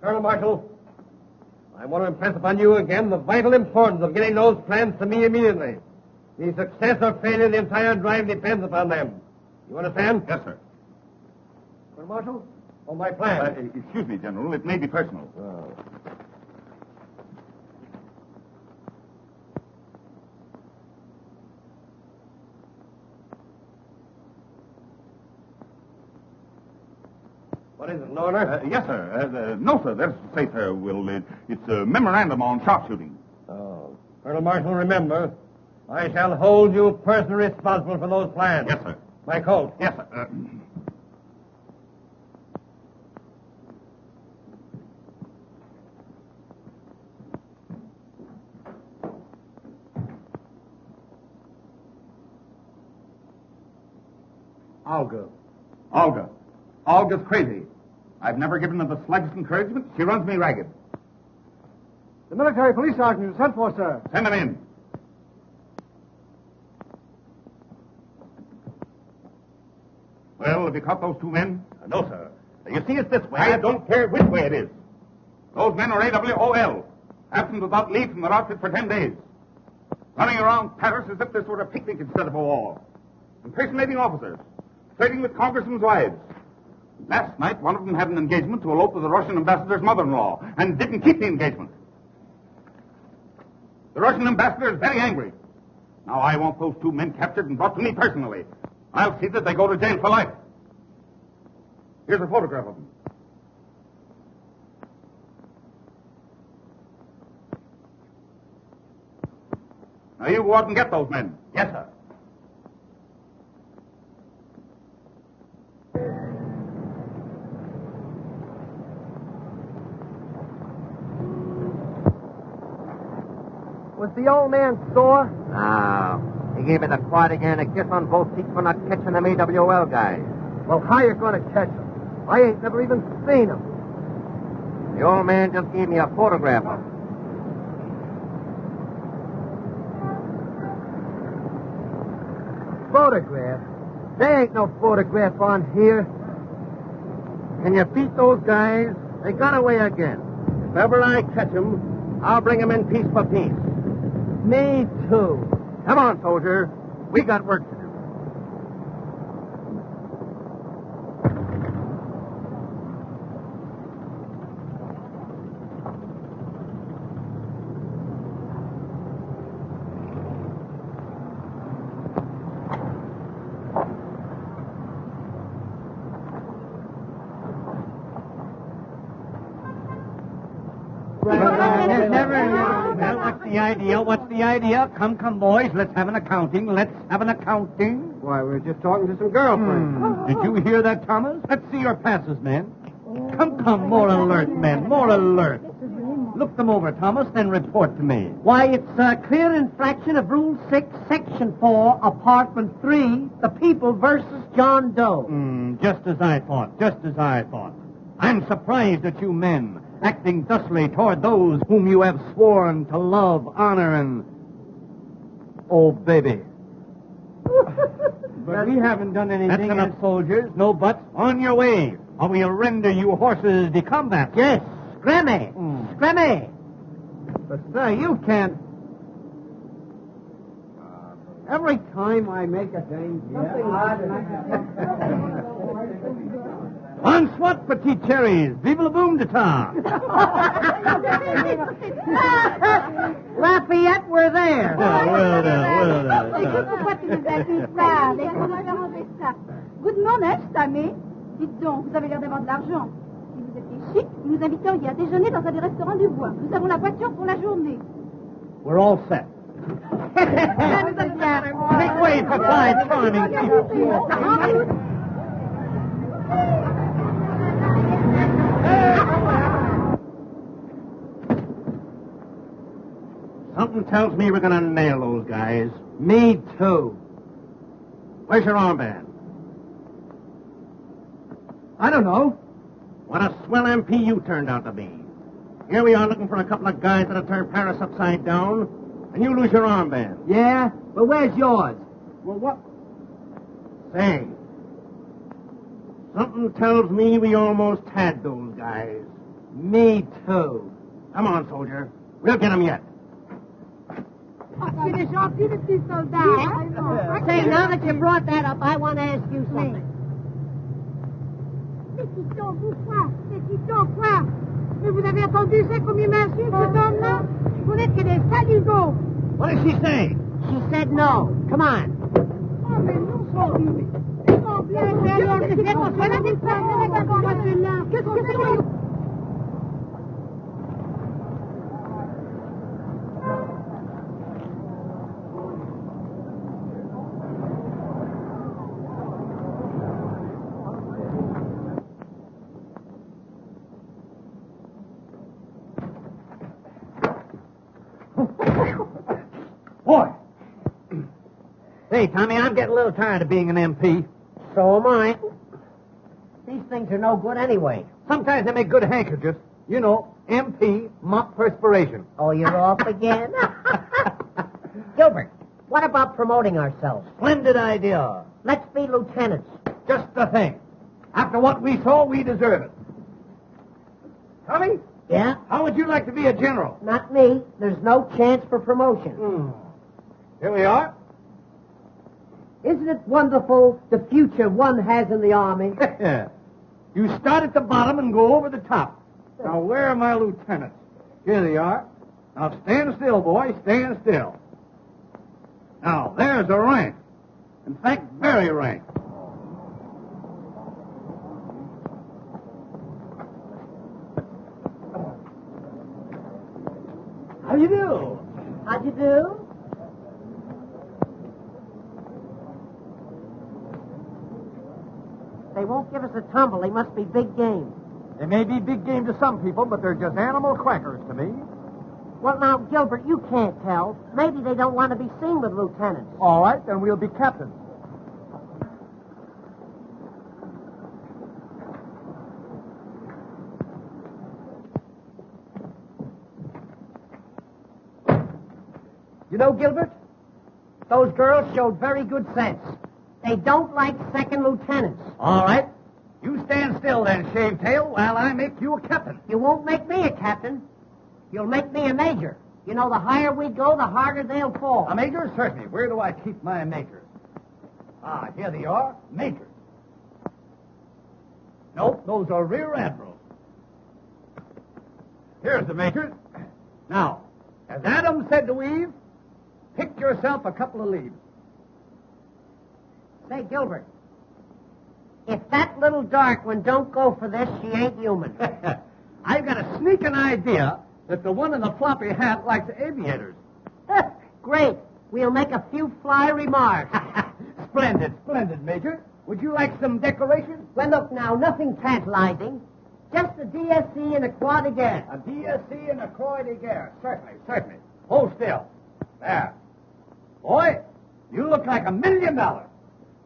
Colonel Marshall, I want to impress upon you again the vital importance of getting those plans to me immediately. The success or failure of the entire drive depends upon them. You understand? Yes, sir. Colonel Marshall, on my plan. Excuse me, General. It may be personal. Oh. What is it, an order? Yes, sir. No, sir. That's to say, sir, it's a memorandum on sharpshooting. Oh. Colonel Marshall, remember, I shall hold you personally responsible for those plans. Yes, sir. My coat. Yes, sir. Olga. Olga's crazy. I've never given her the slightest encouragement. She runs me ragged. The military police sergeant you sent for, sir. Send him in. Well, have you caught those two men? No, sir. You see, it's this way. I don't care which way it is. Those men are AWOL. Absent without leave from their outfit for 10 days. Running around Paris as if this were a picnic instead of a war. Impersonating officers. Flirting with congressmen's wives. Last night, one of them had an engagement to elope with the Russian ambassador's mother-in-law and didn't keep the engagement. The Russian ambassador is very angry. Now, I want those two men captured and brought to me personally. I'll see that they go to jail for life. Here's a photograph of them. Now, you go out and get those men. Yes, sir. Was the old man sore? No. He gave me the quad again, a kiss on both cheeks for not catching them AWL guys. Well, how you going to catch him? I ain't never even seen him. The old man just gave me a photograph of him. Photograph? There ain't no photograph on here. Can you beat those guys? They got away again. If ever I catch them, I'll bring them in piece by piece. Me too. Come on, soldier. We got work to do. What's the idea? Come, boys. Let's have an accounting. Why, we're just talking to some girlfriends. Did you hear that, Thomas? Let's see your passes, men. Come, more alert, men, more alert. Look them over, Thomas, then report to me. Why, it's a clear infraction of Rule 6, Section 4, Apartment 3, the people versus John Doe. Just as I thought. I'm surprised at you men, acting thusly toward those whom you have sworn to love, honor, and... Oh, baby. But we haven't done anything. That's enough, soldiers. No buts. On your way, or we'll render you horses de combat. Yes, scrimmy. Scrimmy. But, sir, you can't... Every time I make a thing... On swat, petite cherries. Vive le boom de ta. Lafayette, we're there. Well Good morning, Tammy. Dites donc, vous avez l'air d'avoir de l'argent. Si vous étiez chic, vous nous inviteriez à déjeuner dans un des restaurants du bois. Nous avons la voiture pour la journée. We're all set. Make way for five charming people. Something tells me we're going to nail those guys. Me too. Where's your armband? I don't know. What a swell MP you turned out to be. Here we are looking for a couple of guys that'll turn Paris upside down, and you lose your armband. Yeah? But where's yours? Well, what? Say, something tells me we almost had those guys. Me too. Come on, soldier. We'll get them yet. Il est gentil, le petit soldat. Say, now that you brought that up, I want to ask you something. C'est quoi? Mais vous avez entendu ça comme il m'insulte, cet homme-là? Vous n'êtes que des saligots. What did she say? She said no. Come on. Oh, mais nous sommes... Qu'est-ce que c'est? Boy! Hey, Tommy, I'm getting a little tired of being an MP. So am I. These things are no good anyway. Sometimes they make good handkerchiefs. You know, MP, mop perspiration. Oh, you're off again? Gilbert, what about promoting ourselves? Splendid idea. Let's be lieutenants. Just the thing. After what we saw, we deserve it. Tommy, Yeah? how would you like to be a general? Not me. There's no chance for promotion. Here we are. Isn't it wonderful the future one has in the Army? You start at the bottom and go over the top. Now, where are my lieutenants? Here they are. Now, stand still, boy. Stand still. Now, there's a rank. In fact, very rank. How do you do? How'd you do? They won't give us a tumble. They must be big game. They may be big game to some people, but they're just animal crackers to me. Well, now, Gilbert, you can't tell. Maybe they don't want to be seen with lieutenants. All right, then we'll be captains. You know, Gilbert, those girls showed very good sense. They don't like second lieutenants. All right. You stand still then, Shavetail, while I make you a captain. You won't make me a captain. You'll make me a major. You know, the higher we go, the harder they'll fall. A major? Certainly. Where do I keep my majors? Ah, here they are. Majors. Nope, those are rear admirals. Here's the majors. Now, as Adam said to Eve, pick yourself a couple of leaves. Say, Gilbert, if that little dark one don't go for this, she ain't human. I've got a sneaking idea that the one in the floppy hat likes aviators. Great. We'll make a few fly remarks. Splendid, splendid, Major. Would you like some decorations? Well, look now, nothing tantalizing. Just a DSC and a croix de guerre. A DSC and a croix de guerre. Certainly, certainly. Hold still. There. Boy, you look like $1 million.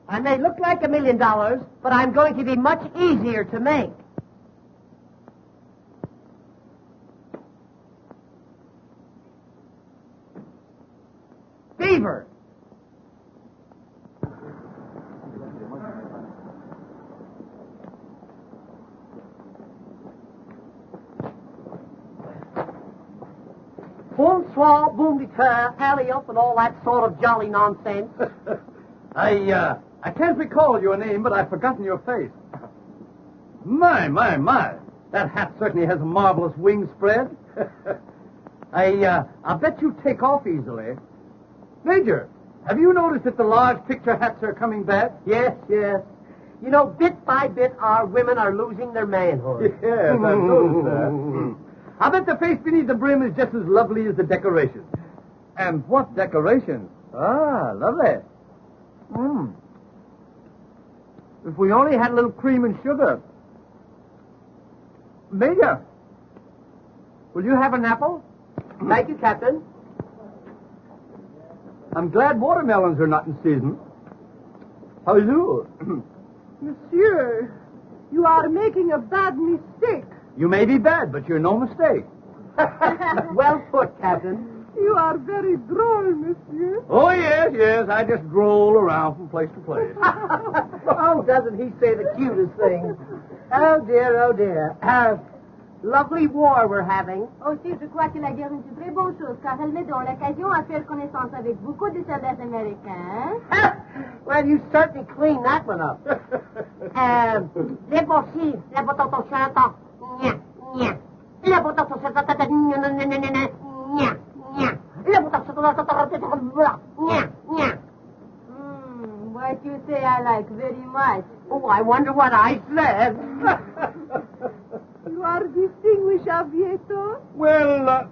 I may look like $1 million, but I'm going to be much easier to make. Beaver. Bonsoir, boom de coeur, alley up, and all that sort of jolly nonsense. I can't recall your name, but I've forgotten your face. My. That hat certainly has a marvelous wing spread. I bet you take off easily. Major, have you noticed that the large picture hats are coming back? Yes. You know, bit by bit, our women are losing their manhood. Yes, I've noticed that. I bet the face beneath the brim is just as lovely as the decorations. And what decorations? Ah, lovely. If we only had a little cream and sugar. Major, will you have an apple? Thank you, Captain. I'm glad watermelons are not in season. How do you do? Monsieur, You are making a bad mistake. You may be bad, but you're no mistake. Well put, Captain. You are very droll, monsieur. Oh, yes. I just stroll around from place to place. Oh, doesn't he say the cutest things? Oh, dear. Lovely war we're having. Aussi, je crois que la guerre est une très bonne chose, car elle met dans l'occasion à faire connaissance avec beaucoup de soldats américains. Well, you certainly cleaned that one up. Les bossis, la botton chantant. Nya, nya. La botton chantant. Nya, nya. La botton chantant. Nya, nya. What you say I like very much. Oh, I wonder what I said. You are distinguished aviator. Well,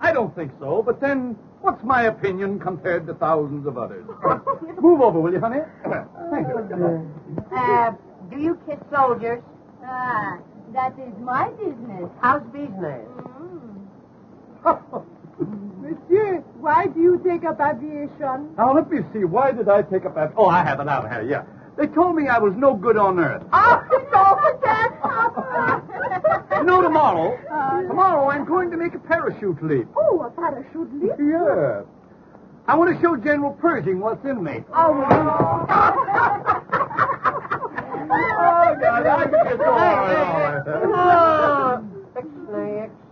I don't think so, but then what's my opinion compared to thousands of others? Move over, will you, honey? Thank you. Do you kiss soldiers? Ah, that is my business. How's business? Monsieur, why do you take up aviation? Now, let me see. Why did I take up that? Oh, I have it out here, yeah. They told me I was no good on Earth. Oh, Tomorrow I'm going to make a parachute leap. Oh, a parachute leap? Yeah. I want to show General Pershing what's in me. Oh, God, I can just go on.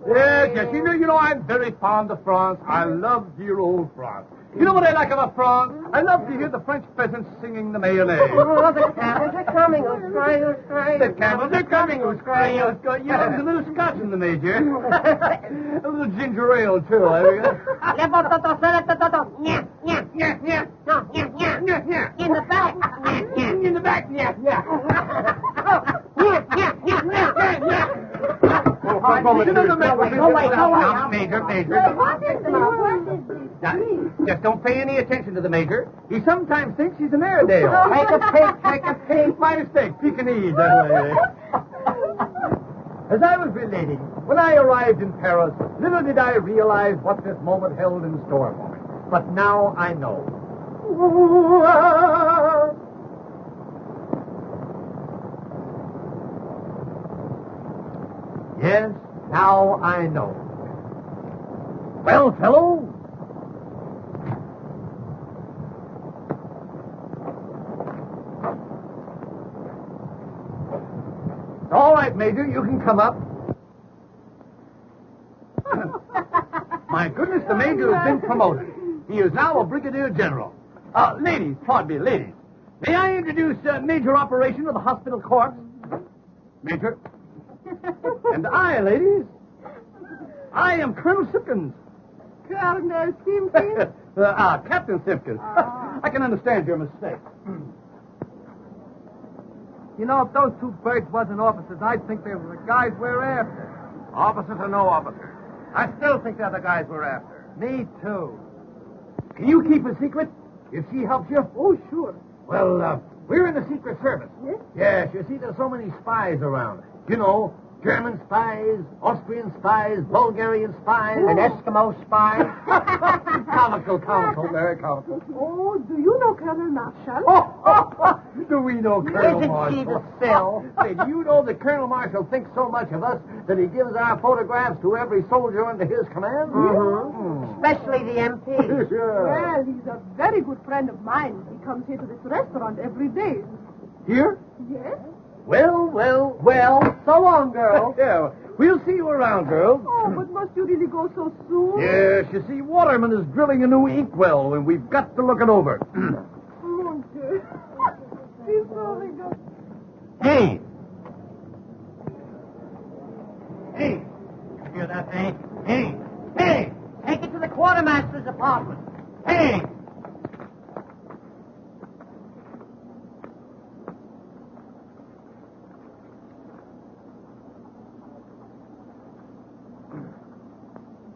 Yes. You know, I'm very fond of France. I love dear old France. You know what I like about France? I love to hear the French peasants singing the Mayonnaise. Oh, the camels are coming. The camels are coming. Who's crying? Yeah, there's a little scotch in the Major. A little ginger ale, too. In the back. In the back, yeah. Major. What is this? Now, just don't pay any attention to the Major. He sometimes thinks he's an Airedale. Take a peek. My mistake. Pekingese, that way. As I was relating, when I arrived in Paris, little did I realize what this moment held in store for me. But now I know. Yes, now I know. Well, fellow? All right, Major, you can come up. My goodness, the Major has been promoted. He is now a Brigadier General. Ladies, pardon me, ladies. May I introduce Major Operation of the Hospital Corps? Major. And I, ladies, I am Colonel Simpkins. Colonel Simpkins? Captain Simpkins. I can understand your mistake. You know, if those two birds wasn't officers, I'd think they were the guys we're after. Officers or no officers? I still think they're the guys we're after. Me too. Can you keep a secret if she helps you? Oh, sure. Well, we're in the Secret Service. Yes? Yes, you see, there's so many spies around. You know, German spies, Austrian spies, Bulgarian spies. An Eskimo spy. Comical, very comical. Oh, do you know Colonel Marshall? Do we know Colonel Isn't she the Marshall? sill? Say, do you know that Colonel Marshall thinks so much of us that he gives our photographs to every soldier under his command? Especially the MP. Well, he's a very good friend of mine. He comes here to this restaurant every day. Here? Yes? Well. So long, girl. Yeah, we'll see you around, girls. Oh, but must you really go so soon? Yes, you see, Waterman is drilling a new inkwell, and we've got to look it over. Mon Dieu. He's so good. Hey! Hey, you hear that, eh? Hey! Take it to the quartermaster's apartment. Hey!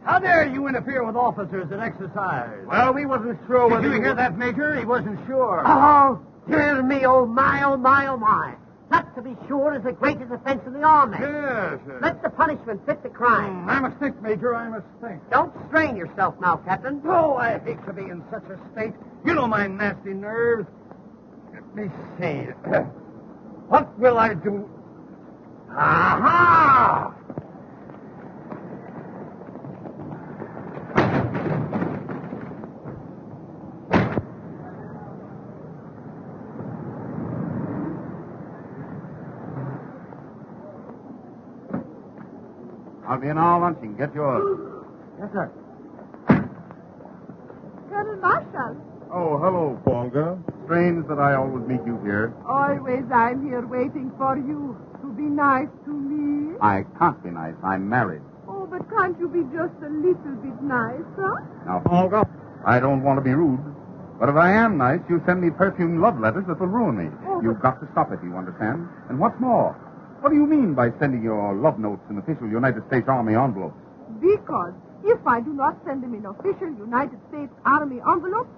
How dare you interfere with officers at exercise? Well, we wasn't sure Did whether you hear that, Major? He wasn't sure. Oh, dear me, oh my. That, to be sure, is the greatest offense in the army. Yes. Let the punishment fit the crime. I must think, Major, I must think. Don't strain yourself now, Captain. Oh, I hate to be in such a state. You know my nasty nerves. Let me see. What will I do? Aha! I'll be in all lunching. Get yours. Yes, sir. Colonel Marshall. Oh, hello, Olga. Strange that I always meet you here. Always I'm here waiting for you to be nice to me. I can't be nice. I'm married. Oh, but can't you be just a little bit nicer? Now, Olga, I don't want to be rude, but if I am nice, you send me perfumed love letters that will ruin me. Oh, You've got to stop it, you understand? And what's more, what do you mean by sending your love notes in official United States Army envelopes? Because if I do not send them in official United States Army envelopes,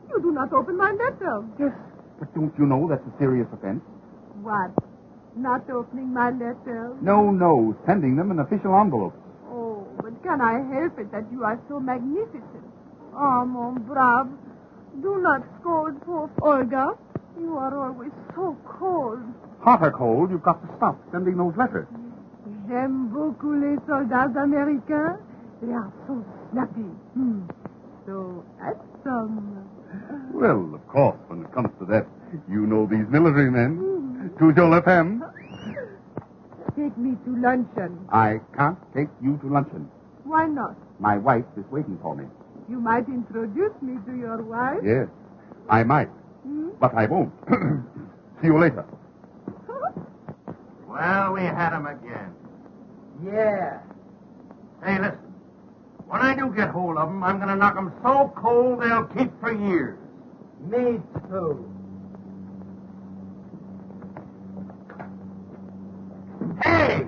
you do not open my letter. Yes. But don't you know that's a serious offense? What? Not opening my letter? No, sending them in official envelopes. Oh, but can I help it that you are so magnificent? Oh, mon brave. Do not scold poor Olga. You are always so cold. Hot or cold, you've got to stop sending those letters. J'aime beaucoup les soldats américains. They are so snappy. So handsome. Well, of course, when it comes to that, you know these military men. Toujours la femme. Take me to luncheon. I can't take you to luncheon. Why not? My wife is waiting for me. You might introduce me to your wife. Yes, I might, but I won't. See you later. Well, we had him again. Yeah. Hey, listen. When I do get hold of them, I'm going to knock them so cold they'll keep for years. Me too. Hey!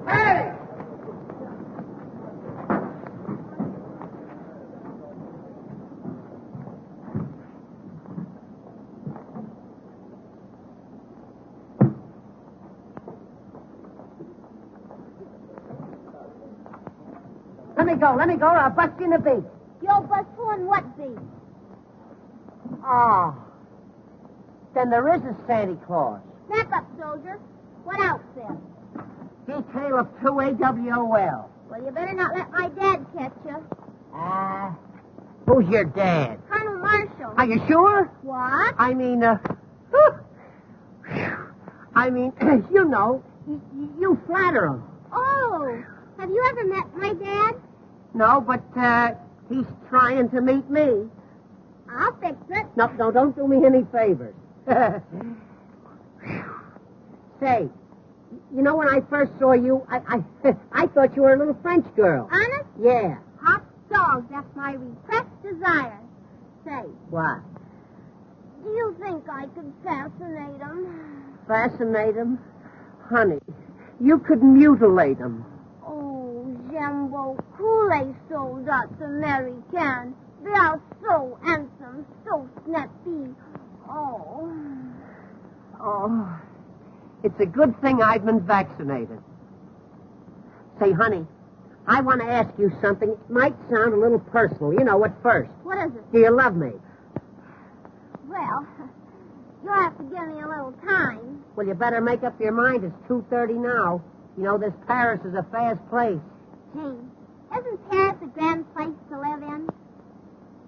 Hey! Let me go, or I'll bust you in the beak. You'll bust who and what beat? Oh. Then there is a Santa Claus. Back up, soldier. What outfit? Detail of 2 AWOL. Well, you better not let my dad catch you. Who's your dad? Colonel Marshall. Are you sure? What? I mean, you know, you flatter him. Oh, have you ever met my dad? No, but, he's trying to meet me. I'll fix it. No, don't do me any favors. Say, you know, when I first saw you, I thought you were a little French girl. Honest? Yeah. Hot dogs, that's my repressed desire. Say, What? do you think I could fascinate him? Fascinate him? Honey, you could mutilate him. Oh, j'aime beaucoup les soldats américains. They are so handsome, so snappy. Oh. Oh, it's a good thing I've been vaccinated. Say, honey, I want to ask you something. It might sound a little personal. You know, at first. What is it? Do you love me? Well, you'll have to give me a little time. Well, you better make up your mind. It's 2:30 now. You know, this Paris is a fast place. Gee, isn't Paris a grand place to live in?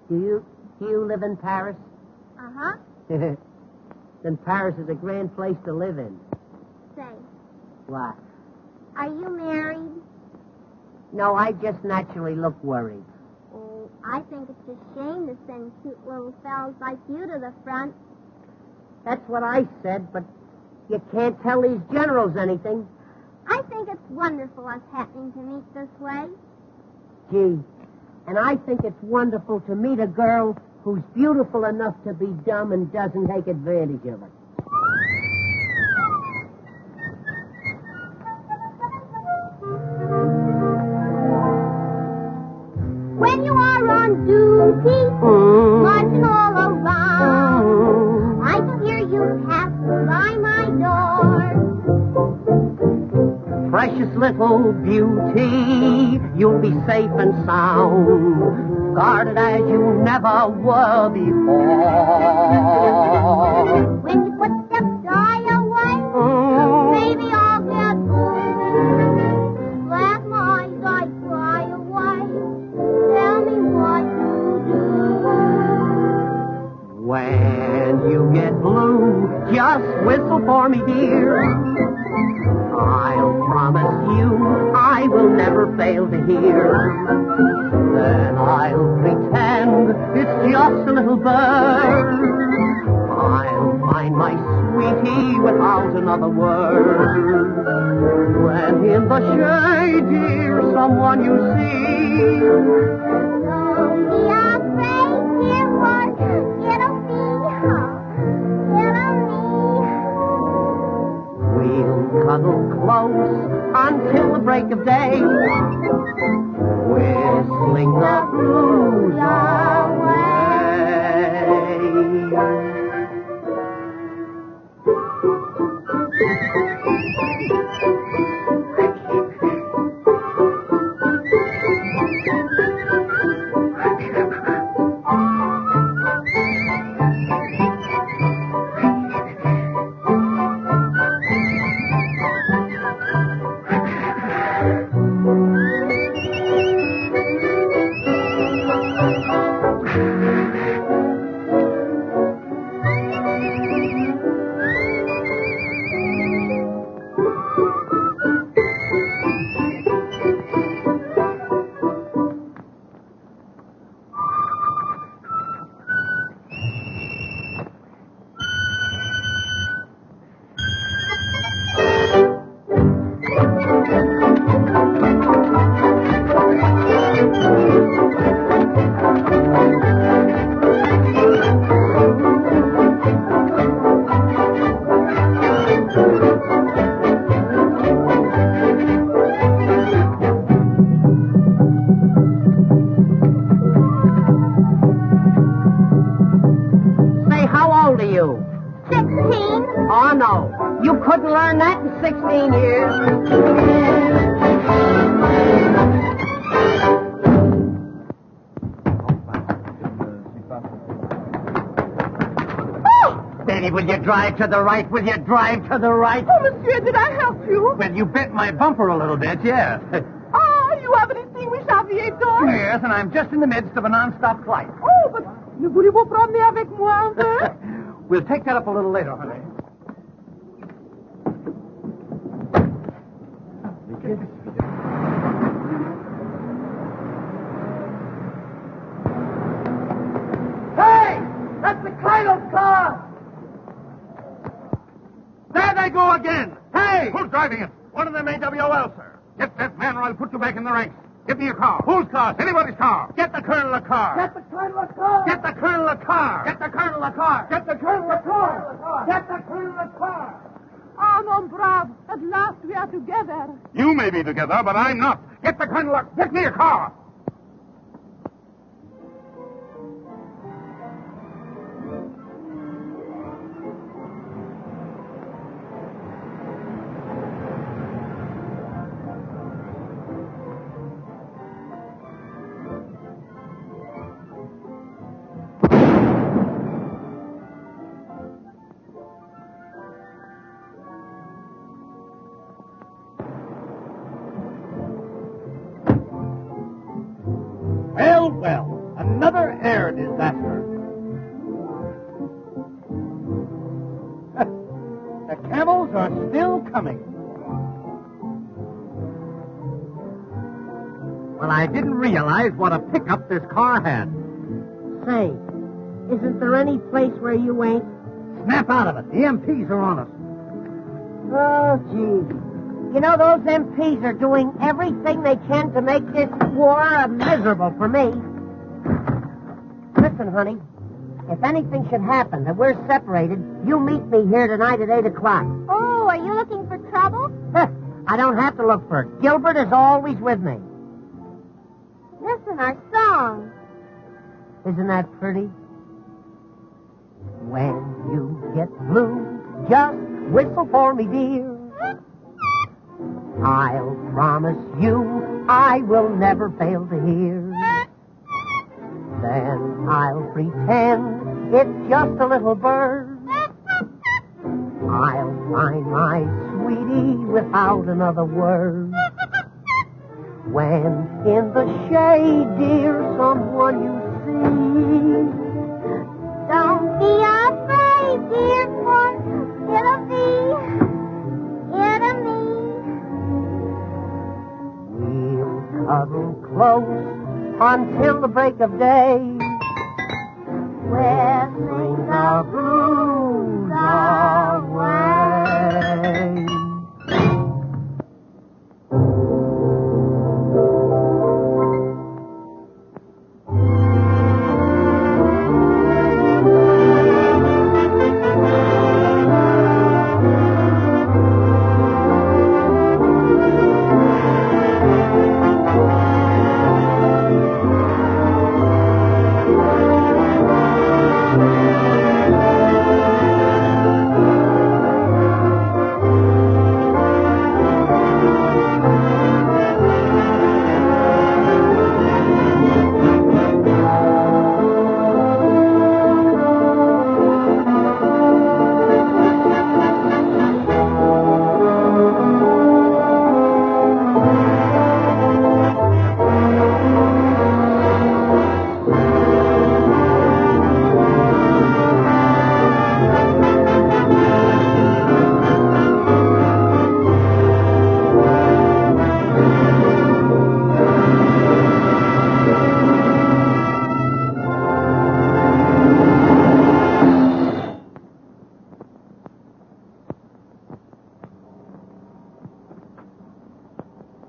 Do you live in Paris? Uh-huh. Then Paris is a grand place to live in. Say, What? are you married? No, I just naturally look worried. Oh, I think it's a shame to send cute little fellows like you to the front. That's what I said, but you can't tell these generals anything. I think it's wonderful us happening to meet this way. Gee, and I think it's wonderful to meet a girl who's beautiful enough to be dumb and doesn't take advantage of it. When you are on duty, marching all around, I can hear you pass by my door. Precious little beauty, you'll be safe and sound, guarded as you never were before. When you put them dry away, maybe I'll get home. Let my eyes dry away. Tell me what to do. When you get blue, just whistle for me, dear. I'll promise you I will never fail to hear. Then I'll pretend it's just a little bird. I'll find my sweetie without another word. When in the shade, dear, someone you see. Don't be afraid, dear heart. It'll be We'll cuddle close until the break of day, whistling the blues away. Oh, no. You couldn't learn that in 16 years. Betty, will you drive to the right? Will you drive to the right? Oh, monsieur, did I help you? Well, you bent my bumper a little bit, yes. Ah, you have an extinguished aviator? Yes, and I'm just in the midst of a non-stop flight. Oh, but ne voulez-vous promener avec moi un peu? We'll take that up a little later, honey. Hey! That's the Cradle's car! There they go again! Hey! Who's driving it? One of them AWOL, sir. Get that man or I'll put you back in the ranks. Get me a car. Whose car? Anybody's car. Get the Colonel a car! Get the Colonel a car! Get the Colonel a car! Get the Colonel a car! Get the Colonel a car! Get the Colonel a car! Ah, mon brave, at last we are together. You may be together, but I'm not. Get the colonel. Get me a car. Well, another air disaster. The camels are still coming. Well, I didn't realize what a pickup this car had. Say, isn't there any place where you ain't? Snap out of it. The MPs are on us. Oh, gee. You know, those MPs are doing everything they can to make this war miserable for me. Listen, honey, if anything should happen that we're separated, you meet me here tonight at 8 o'clock. Oh, are you looking for trouble? I don't have to look for it. Gilbert is always with me. Listen, our song. Isn't that pretty? When you get blue, just whistle for me, dear. I'll promise you I will never fail to hear. Then I'll pretend it's just a little bird. I'll find my sweetie without another word. When in the shade, dear, someone you see, Don't be afraid, dear, for it'll me. we'll cuddle close until the break of day. Whistling the blues away.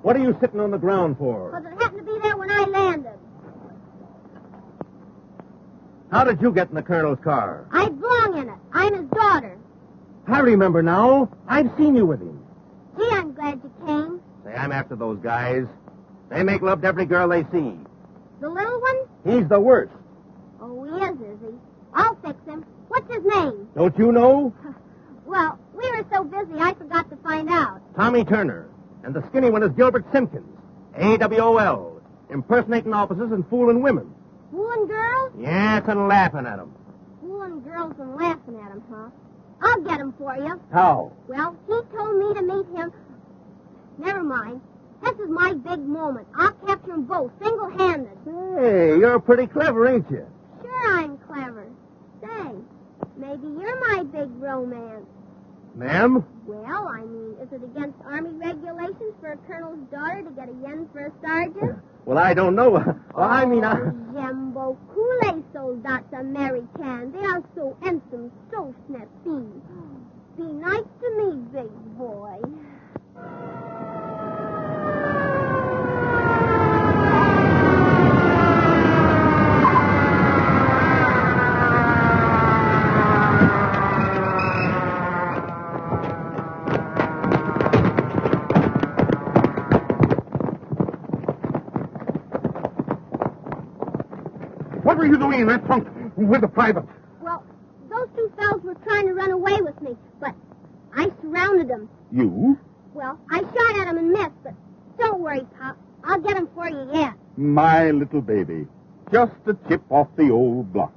What are you sitting on the ground for? Because it happened to be there when I landed. How did you get in the colonel's car? I belong in it. I'm his daughter. I remember now. I've seen you with him. Gee, I'm glad you came. Say, I'm after those guys. They make love to every girl they see. The little one? He's the worst. Oh, he is he? I'll fix him. What's his name? Don't you know? Well, we were so busy I forgot to find out. Tommy Turner. And the skinny one is Gilbert Simpson. AWOL. Impersonating officers and fooling women. Fooling girls? Yes, and laughing at them. Fooling girls and laughing at him, huh? I'll get him for you. How? Well, he told me to meet him. Never mind. This is my big moment. I'll capture them both, single-handed. Hey, you're pretty clever, ain't you? Sure I'm clever. Say, maybe you're my big romance. Ma'am? Well, I mean, is it against Army regulations for a colonel's daughter to get a yen for a sergeant? Well, I don't know. Well, I mean, Jumbo, Kool-Aid soldats American. They are so handsome, so snappy. Be nice to me, big boy. What were you doing in that trunk with the private? Well, those two fellows were trying to run away with me, but I surrounded them. You? Well, I shot at them and missed, but don't worry, Pop. I'll get them for you yet. My little baby. Just a chip off the old block.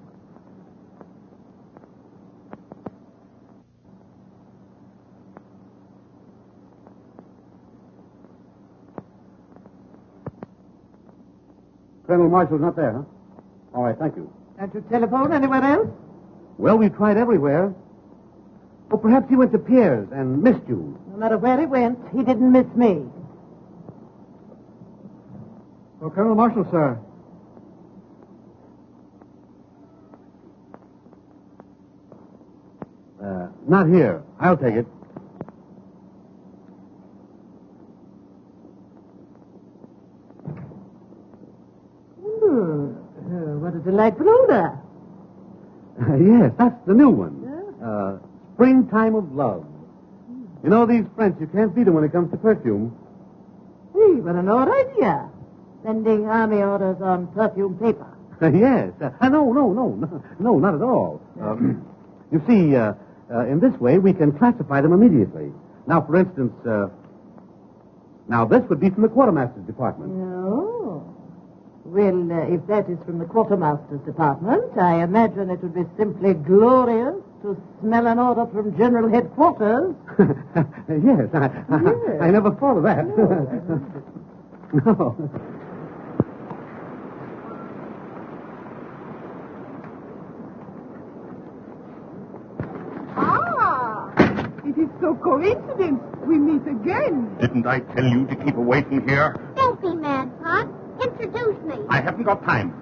Colonel Marshall's not there, huh? All right, thank you. Can't you telephone anywhere else? Well, we tried everywhere. Oh, perhaps he went to Pierre's and missed you. No matter where he went, he didn't miss me. Oh, Colonel Marshall, sir. Not here. I'll take it. What a delightful odor. Yes, that's the new one. Springtime of Love. You know, these French, you can't beat them when it comes to perfume. Hey, what an odd idea. Sending army orders on perfume paper. Yes. No, not at all. You see, in this way, we can classify them immediately. Now, for instance, Now, this would be from the quartermaster's department. Oh. Well, if that is from the quartermaster's department, I imagine it would be simply glorious to smell an order from General Headquarters. Yes, I never thought of that. No. It is so coincidence we meet again. Didn't I tell you to keep away from here? Don't be mad, Pop. Introduce me. I haven't got time.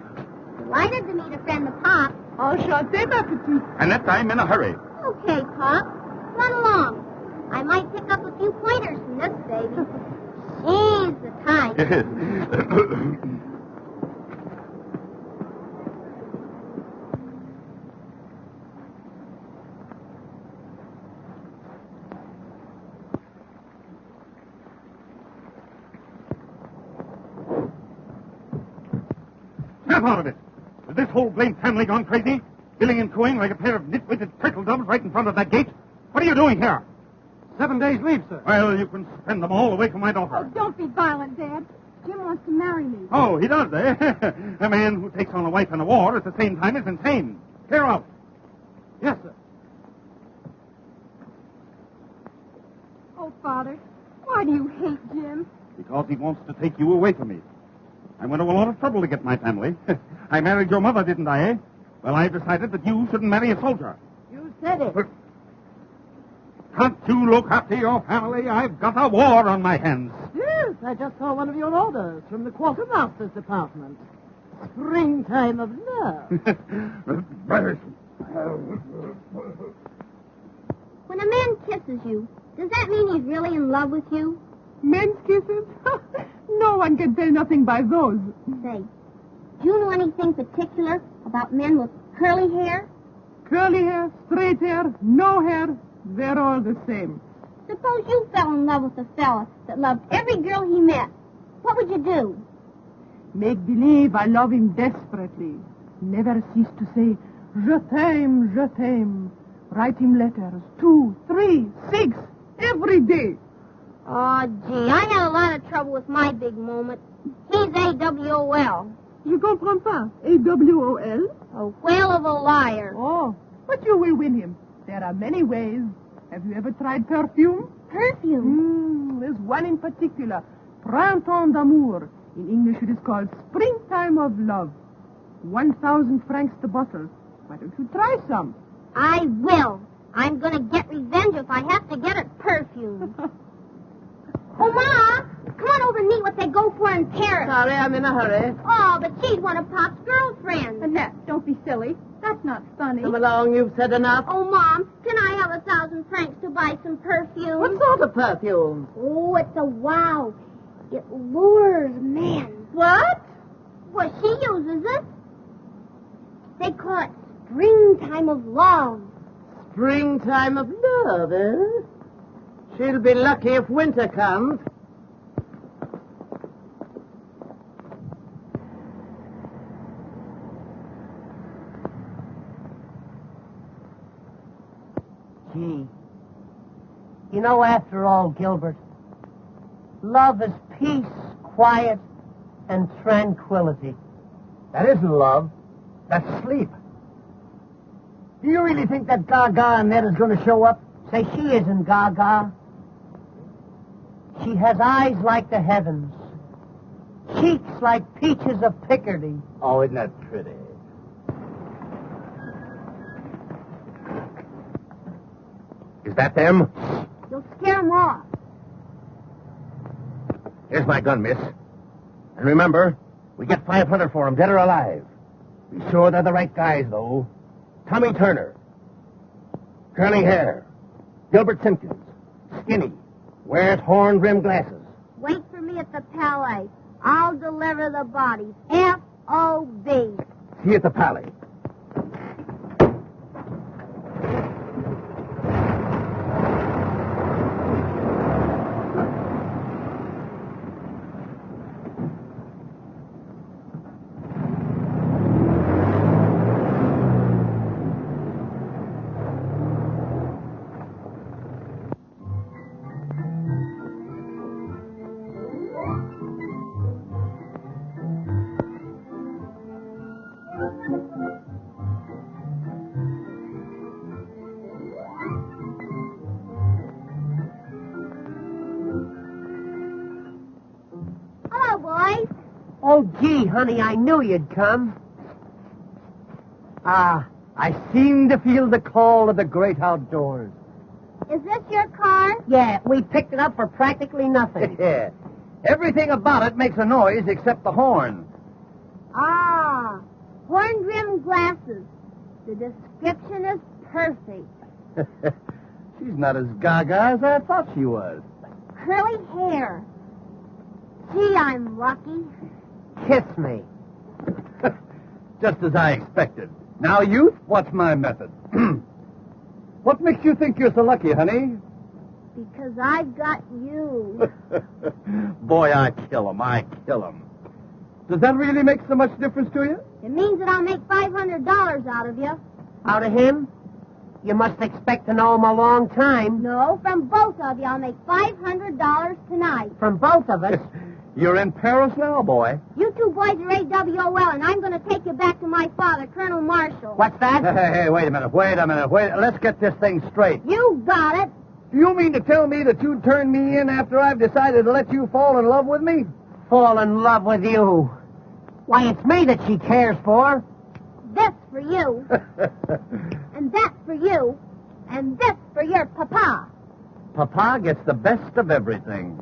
Delighted to meet a friend of Pop. Enchanté, ma petite. Annette, I'm in a hurry. Okay, Pop. Run along. I might pick up a few pointers from this baby. She's the type. Snap out of it. Has this whole blamed family gone crazy? Billing and cooing like a pair of nitwitted turtle doves right in front of that gate? What are you doing here? 7 days leave, sir. Well, you can spend them all away from my daughter. Oh, don't be violent, Dad. Jim wants to marry me. Oh, he does, eh? A man who takes on a wife in a war at the same time is insane. Clear out. Yes, sir. Oh, Father, why do you hate Jim? Because he wants to take you away from me. I went to a lot of trouble to get my family. I married your mother, didn't I, eh? Well, I've decided that you shouldn't marry a soldier. You said it. Can't you look after your family? I've got a war on my hands. Yes, I just saw one of your orders from the quartermaster's department. Springtime of love. Brothers. When a man kisses you, does that mean he's really in love with you? Men's kisses? No one can tell nothing by those. Say, do you know anything particular about men with curly hair? Curly hair, straight hair, no hair, they're all the same. Suppose you fell in love with a fella that loved every girl he met. What would you do? Make believe I love him desperately. Never cease to say, je t'aime, je t'aime. Write him letters, 2, 3, 6, every day. Oh, gee, I had a lot of trouble with my big moment. He's AWOL. Je comprends pas. AWOL? A whale of a liar. Oh, but you will win him. There are many ways. Have you ever tried perfume? Perfume? There's one in particular. Printemps d'amour. In English it is called Springtime of Love. 1,000 francs the bottle. Why don't you try some? I will. I'm going to get revenge if I have to get it perfume. Oh, Ma! Come on over and meet what they go for in Paris. Sorry, I'm in a hurry. Oh, but she's one of Pop's girlfriends. Annette, don't be silly. That's not funny. Come along, you've said enough. Oh, Mom, can I have 1,000 francs to buy some perfume? What sort of perfume? Oh, it's a wow. It lures men. What? Well, she uses it. They call it Springtime of Love. Springtime of love, eh? She'll be lucky if winter comes. Gee. You know, after all, Gilbert, love is peace, quiet, and tranquility. That isn't love. That's sleep. Do you really think that Gaga Annette is going to show up? Say, she isn't Gaga. She has eyes like the heavens, cheeks like peaches of Picardy. Oh, isn't that pretty? Is that them? You'll scare 'em off. Here's my gun, miss. And remember, we get 500 for them, dead or alive. Be sure they're the right guys, though. Tommy Turner. Curly hair. Gilbert Simpson. Skinny. Wears horn-rimmed glasses. Wait for me at the Palais. I'll deliver the bodies. F.O.B. See you at the Palais. Oh, gee, honey, I knew you'd come. I seem to feel the call of the great outdoors. Is this your car? Yeah, we picked it up for practically nothing. Yeah. Everything about it makes a noise except the horn. Ah, horn-rimmed glasses. The description is perfect. She's not as gaga as I thought she was. Curly hair. Gee, I'm lucky. Kiss me. Just as I expected. Now, youth, what's my method? What makes you think you're so lucky, honey? Because I've got you. Boy, I kill him. Does that really make so much difference to you? It means that I'll make $500 out of you. Out of him? You must expect to know him a long time. No, from both of you, I'll make $500 tonight. From both of us. You're in Paris now, boy. You two boys are AWOL, and I'm going to take you back to my father, Colonel Marshall. What's that? Hey, wait a minute. Let's get this thing straight. You got it. Do you mean to tell me that you'd turn me in after I've decided to let you fall in love with me? Fall in love with you. Why, it's me that she cares for. This for you, and that for you, and this for your papa. Papa gets the best of everything.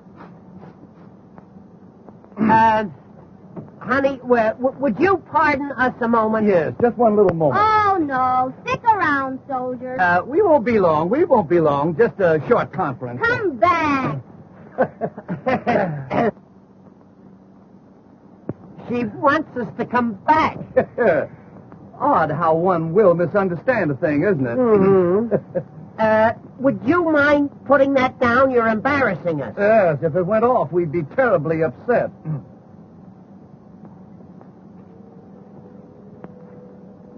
Honey, would you pardon us a moment? Yes, just one little moment. Oh, no. Stick around, soldiers. We won't be long. Just a short conference. Come back. She wants us to come back. Odd how one will misunderstand a thing, isn't it? Mm-hmm. Would you mind putting that down? You're embarrassing us. Yes, if it went off, we'd be terribly upset.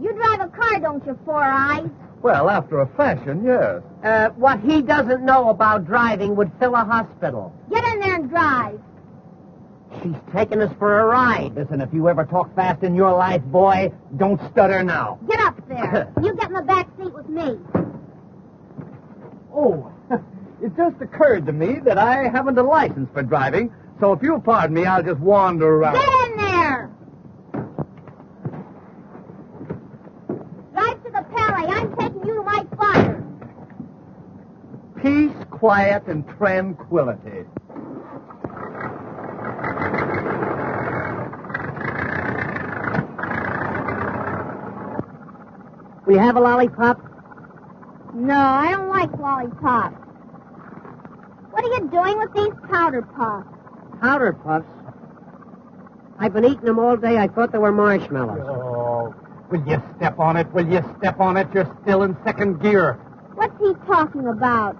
You drive a car, don't you, Four Eyes? Well, after a fashion, yes. What he doesn't know about driving would fill a hospital. Get in there and drive. She's taking us for a ride. Listen, if you ever talk fast in your life, boy, don't stutter now. Get up there. You get in the back seat with me. Oh, it just occurred to me that I haven't a license for driving, so if you'll pardon me, I'll just wander around. Get in there. Drive to the Palais. I'm taking you to my father. Peace, quiet, and tranquility. Will you have a lollipop? No, I don't like lollipops. What are you doing with these powder puffs? Powder puffs? I've been eating them all day. I thought they were marshmallows. Oh, will you step on it? You're still in second gear. What's he talking about?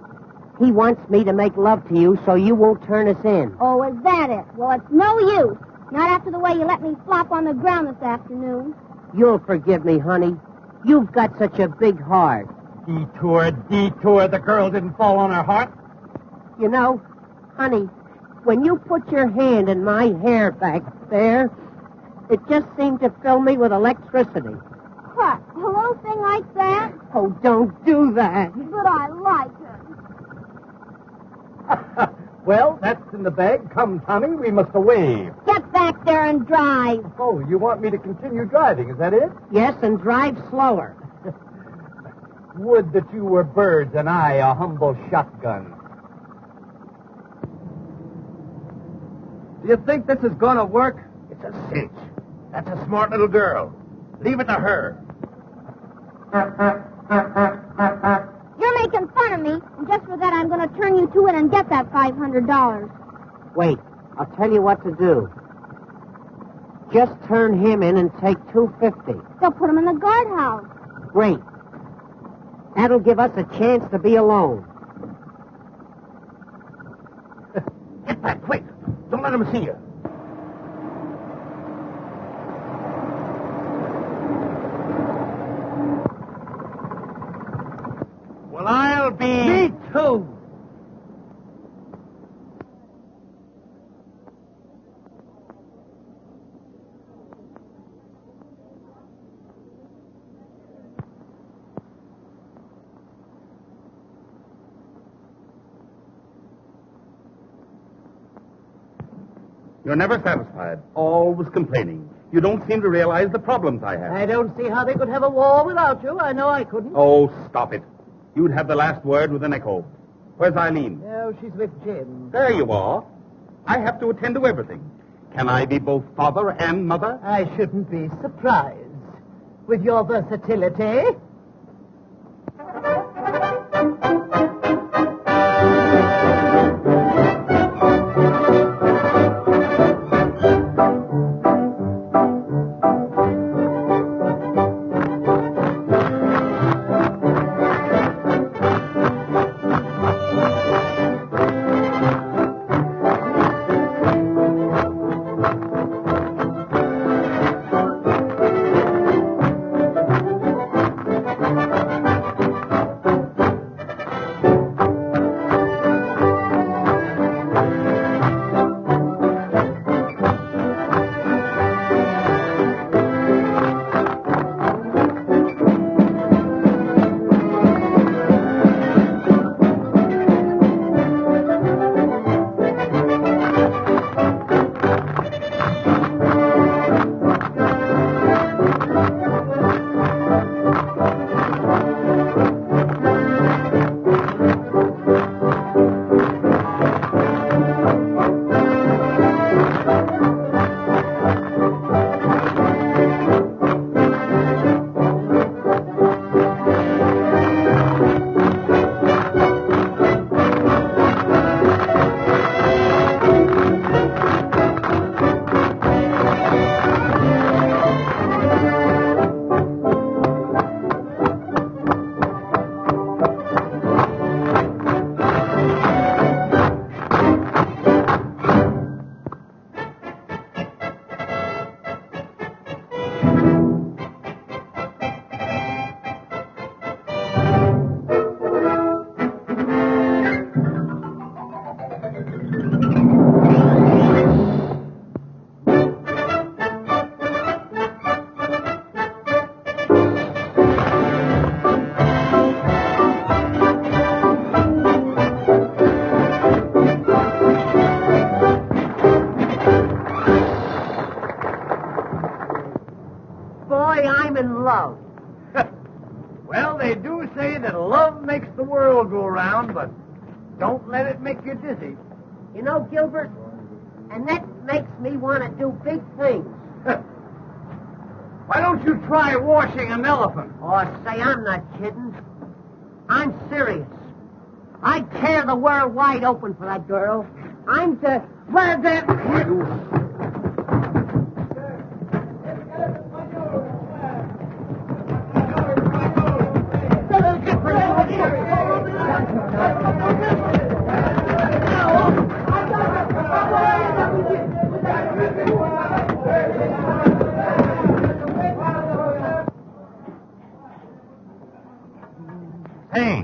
He wants me to make love to you so you won't turn us in. Oh, is that it? Well, it's no use. Not after the way you let me flop on the ground this afternoon. You'll forgive me, honey. You've got such a big heart. Detour. The girl didn't fall on her heart. You know, honey, when you put your hand in my hair back there, it just seemed to fill me with electricity. What? A little thing like that? Oh, don't do that. But I like it. Well, that's in the bag. Come, Tommy, we must away. Get back there and drive. Oh, you want me to continue driving, is that it? Yes, and drive slower. Would that you were birds and I a humble shotgun. Do you think this is going to work? It's a cinch. That's a smart little girl. Leave it to her. You're making fun of me, and just for that, I'm going to turn you to it and get that $500. Wait, I'll tell you what to do. Just turn him in and take $250. They'll put him in the guardhouse. Great. That'll give us a chance to be alone. Get back, quick. Don't let him see you. Well, I'll be... Me too. You're never satisfied, always complaining. You don't seem to realize the problems I have. I don't see how they could have a war without you. I know I couldn't. Oh, stop it. You'd have the last word with an echo. Where's Eileen? Oh, she's with Jim. There you are. I have to attend to everything. Can I be both father and mother? I shouldn't be surprised. With your versatility. Well, they do say that love makes the world go round, but don't let it make you dizzy. You know, Gilbert, Annette makes me want to do big things. Why don't you try washing an elephant? Oh, say, I'm not kidding. I'm serious. I'd tear the world wide open for that girl. I'm the... Well, the... Hey,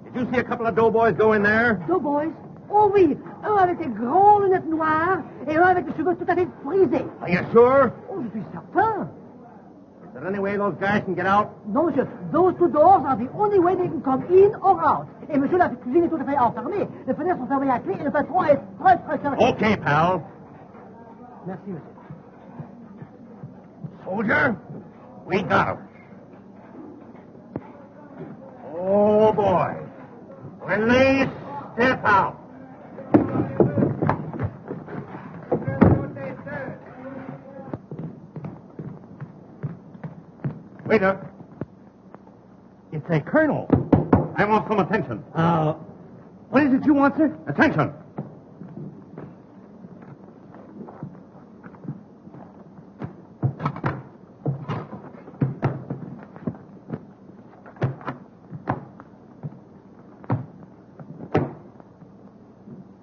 did you see a couple of doughboys go in there? Doughboys? Oh oui, un avec des grandes lunettes noires et un avec des cheveux tout à fait frisés. Are you sure? Oh, je suis certain. Is there any way those guys can get out? Non, monsieur, those two doors are the only way they can come in or out. Et monsieur, la cuisine est tout à fait enfermée. Les fenêtres sont fermées à clé et le patron est très carré. Okay, pal. Merci, monsieur. Soldier, we got him. Oh, boy. When they step out. Waiter. It's a colonel. I want some attention. What is it you want, sir? Attention.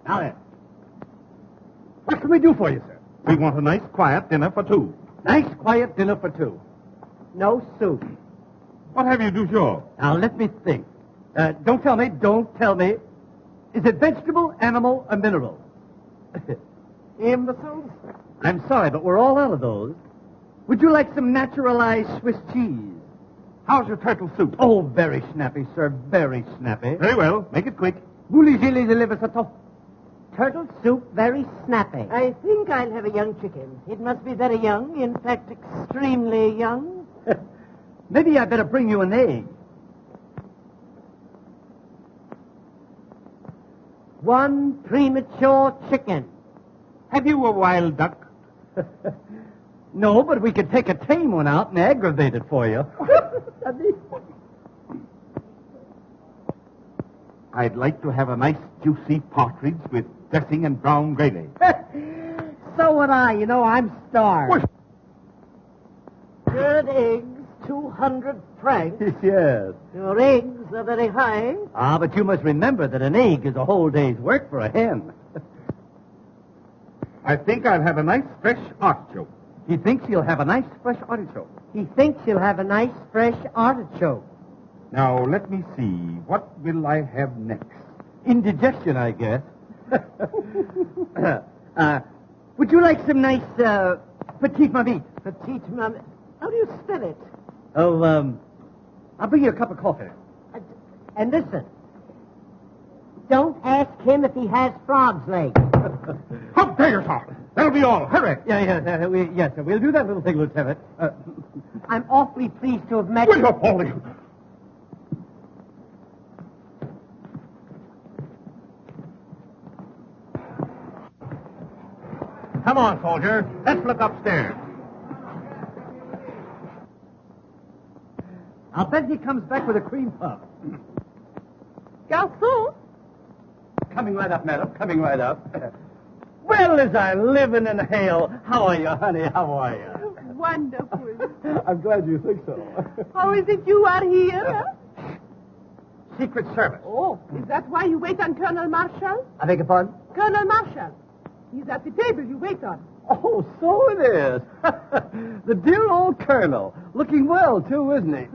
Now then, what can we do for you, sir? We want a nice, quiet dinner for two. Nice, quiet dinner for two. No soup. What have you du jour? Now, let me think. Don't tell me. Is it vegetable, animal, or mineral? Imbeciles? I'm sorry, but we're all out of those. Would you like some naturalized Swiss cheese? How's your turtle soup? Oh, very snappy, sir. Very snappy. Very well. Make it quick. Voulez-vous les levassatons? Turtle soup very snappy. I think I'll have a young chicken. It must be very young, in fact, extremely young. Maybe I'd better bring you an egg. One premature chicken. Have you a wild duck? No, but we could take a tame one out and aggravate it for you. I'd like to have a nice juicy partridge with dressing and brown gravy. So would I. You know, I'm starved. Good eggs, 200 francs. Yes. Your eggs are very high. Ah, but you must remember that an egg is a whole day's work for a hen. I think I'll have a nice fresh artichoke. He thinks he'll have a nice fresh artichoke. He thinks he'll have a nice fresh artichoke. Now, let me see. What will I have next? Indigestion, I guess. Would you like some nice, petite mamite? Petite maman. How do you spell it? Oh, I'll bring you a cup of coffee. And listen, don't ask him if he has frog's legs. How dare you, sir? That'll be all. Hurry. Yes, sir. We'll do that little thing, Lieutenant. I'm awfully pleased to have met Wait you. up, all of you. Come on, soldier. Let's look upstairs. I'll bet he comes back with a cream puff. Garçon? Coming right up, madam. Coming right up. Well, as I live and inhale. How are you, honey? How are you? Wonderful. I'm glad you think so. How is it you are here? Secret Service. Oh, is that why you wait on Colonel Marshall? I beg your pardon? Colonel Marshall. He's at the table you wait on. Oh, so it is. The dear old colonel. Looking well, too, isn't he?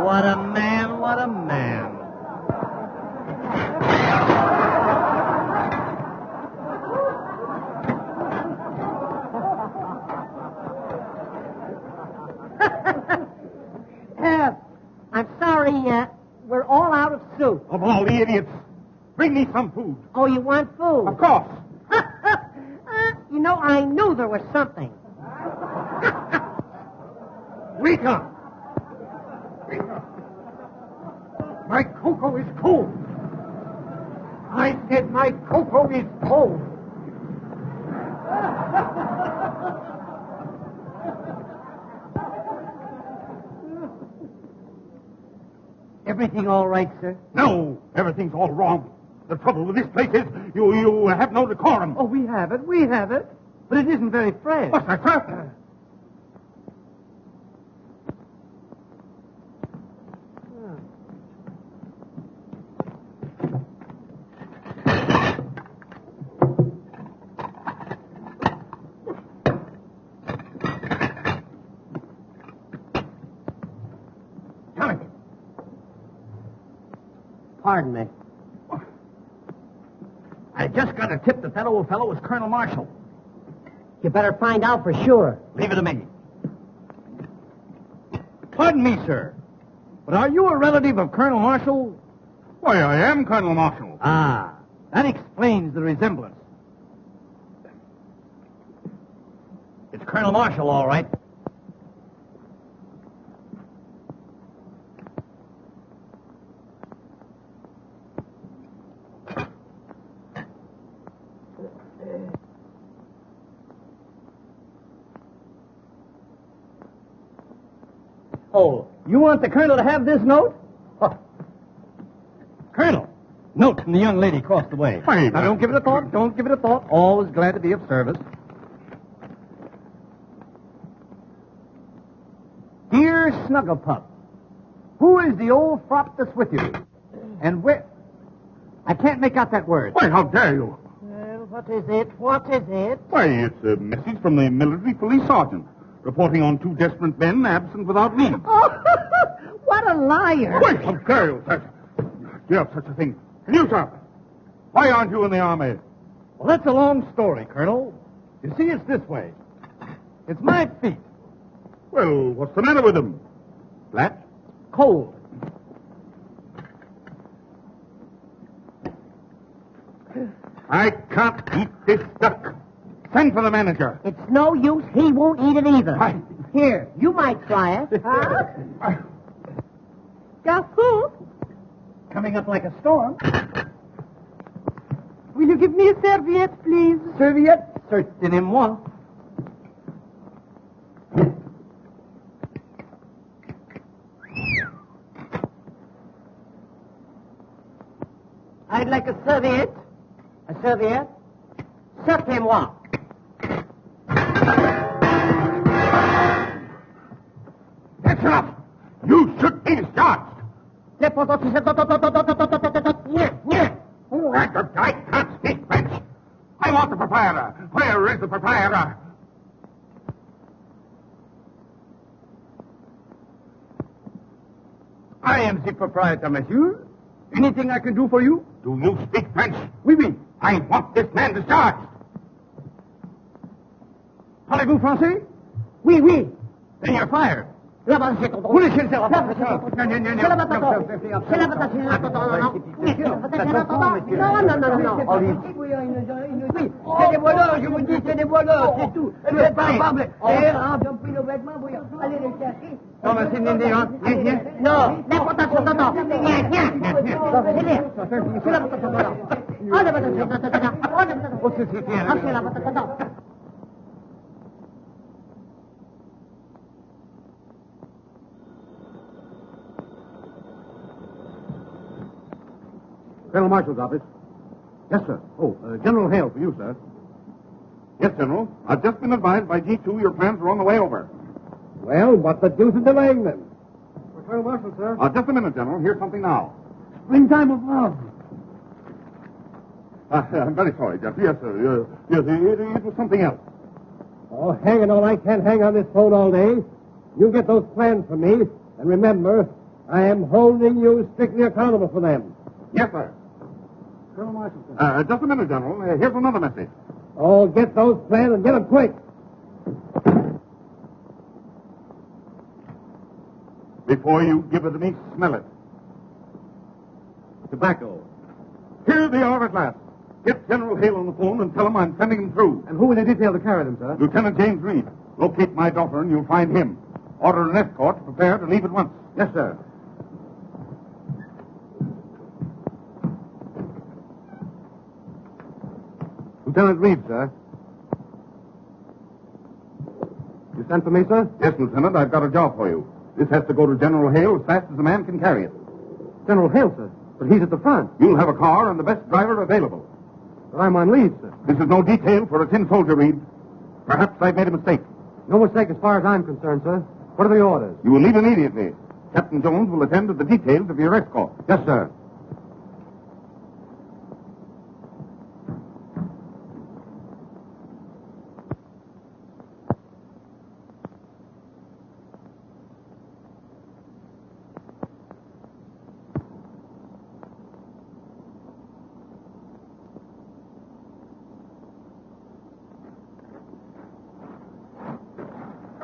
What a man, what a man. I'm sorry, we're all out of soup. Of all the idiots, bring me some food. Oh, you want food? Of course. You know, I knew there was something. Rita! My cocoa is cold. I said my cocoa is cold. Everything all right, sir? No, everything's all wrong. The trouble with this place is you have no decorum. Oh, we have it. But it isn't very fresh. What's that, sir? Pardon me. I just got a tip that old fellow was Colonel Marshall. You better find out for sure. Leave it to me. Pardon me, sir, but are you a relative of Colonel Marshall? Why, I am Colonel Marshall. Ah, that explains the resemblance. It's Colonel Marshall, all right. Oh, you want the Colonel to have this note? Oh. Colonel, note from the young lady across the way. Fine. Now, don't give it a thought. Always glad to be of service. Dear Snugglepup, who is the old fop that's with you? And where... I can't make out that word. Why, how dare you? Well, what is it? What is it? Why, it's a message from the military police sergeant. reporting on 2 desperate men absent without leave. Oh, what a liar. Wait, how dare you, sir? You have such a thing. And you, sir? Why aren't you in the army? Well, that's a long story, Colonel. You see, it's this way. It's my feet. Well, what's the matter with them? Flat? Cold. I can't eat this duck. Send for the manager. It's no use. He won't eat it either. Why? Here, you might try it. Garçon, Coming up like a storm. will you give me a serviette, please? Serviette? Certainement. I'd like a serviette. A serviette? Certainement. That's enough. You should be discharged. Yeah. I can't speak French. I want the proprietor. Where is the proprietor? I am the proprietor, monsieur. Anything I can do for you? Do you speak French? Oui, oui. I want this man discharged. Parlez-vous français? Oui, oui. Then you're fired. Là-bas, c'est ton... Foolish yourself. C'est la patate. C'est la patate. C'est la patate. Non, non, non, non. Oui, c'est des voleurs, je vous dis, c'est des voleurs, c'est tout. Vous êtes pas capables. Ils ont pris nos vêtements, vous allez les chercher. Non, mais c'est une idée, hein? Non, la patate, c'est la patate. C'est la patate. Ah, la patate, c'est la patate. Oh, c'est bien. Ah, c'est la patate. Colonel Marshal's office. Yes, sir. Oh, General Hale for you, sir. Yes, General. I've just been advised by G2 your plans are on the way over. Well, what the deuce is delaying them? Colonel Marshal, sir. Just a minute, General. Here's something now. Springtime of love. I'm very sorry, Jeff. Yes, sir. Yes, it was something else. Oh, hang it all. I can't hang on this phone all day. You get those plans for me. And remember, I am holding you strictly accountable for them. Yes, sir. Colonel Marshal, sir. Just a minute, General. Here's another message. Oh, get those plans and get them quick. Before you give it to me, smell it. Tobacco. Here they are at last. Get General Hale on the phone and tell him I'm sending him through. And who will they detail to carry them, sir? Lieutenant James Reed. Locate my daughter and you'll find him. Order an escort to prepare to leave at once. Yes, sir. Lieutenant Reed, sir. You sent for me, sir? Yes, Lieutenant, I've got a job for you. This has to go to General Hale as fast as a man can carry it. General Hale, sir. But he's at the front. You'll have a car and the best driver available. But I'm on leave, sir. This is no detail for a tin soldier, Reed. Perhaps I've made a mistake. No mistake as far as I'm concerned, sir. What are the orders? You will leave immediately. Captain Jones will attend to the details of your escort. Yes, sir.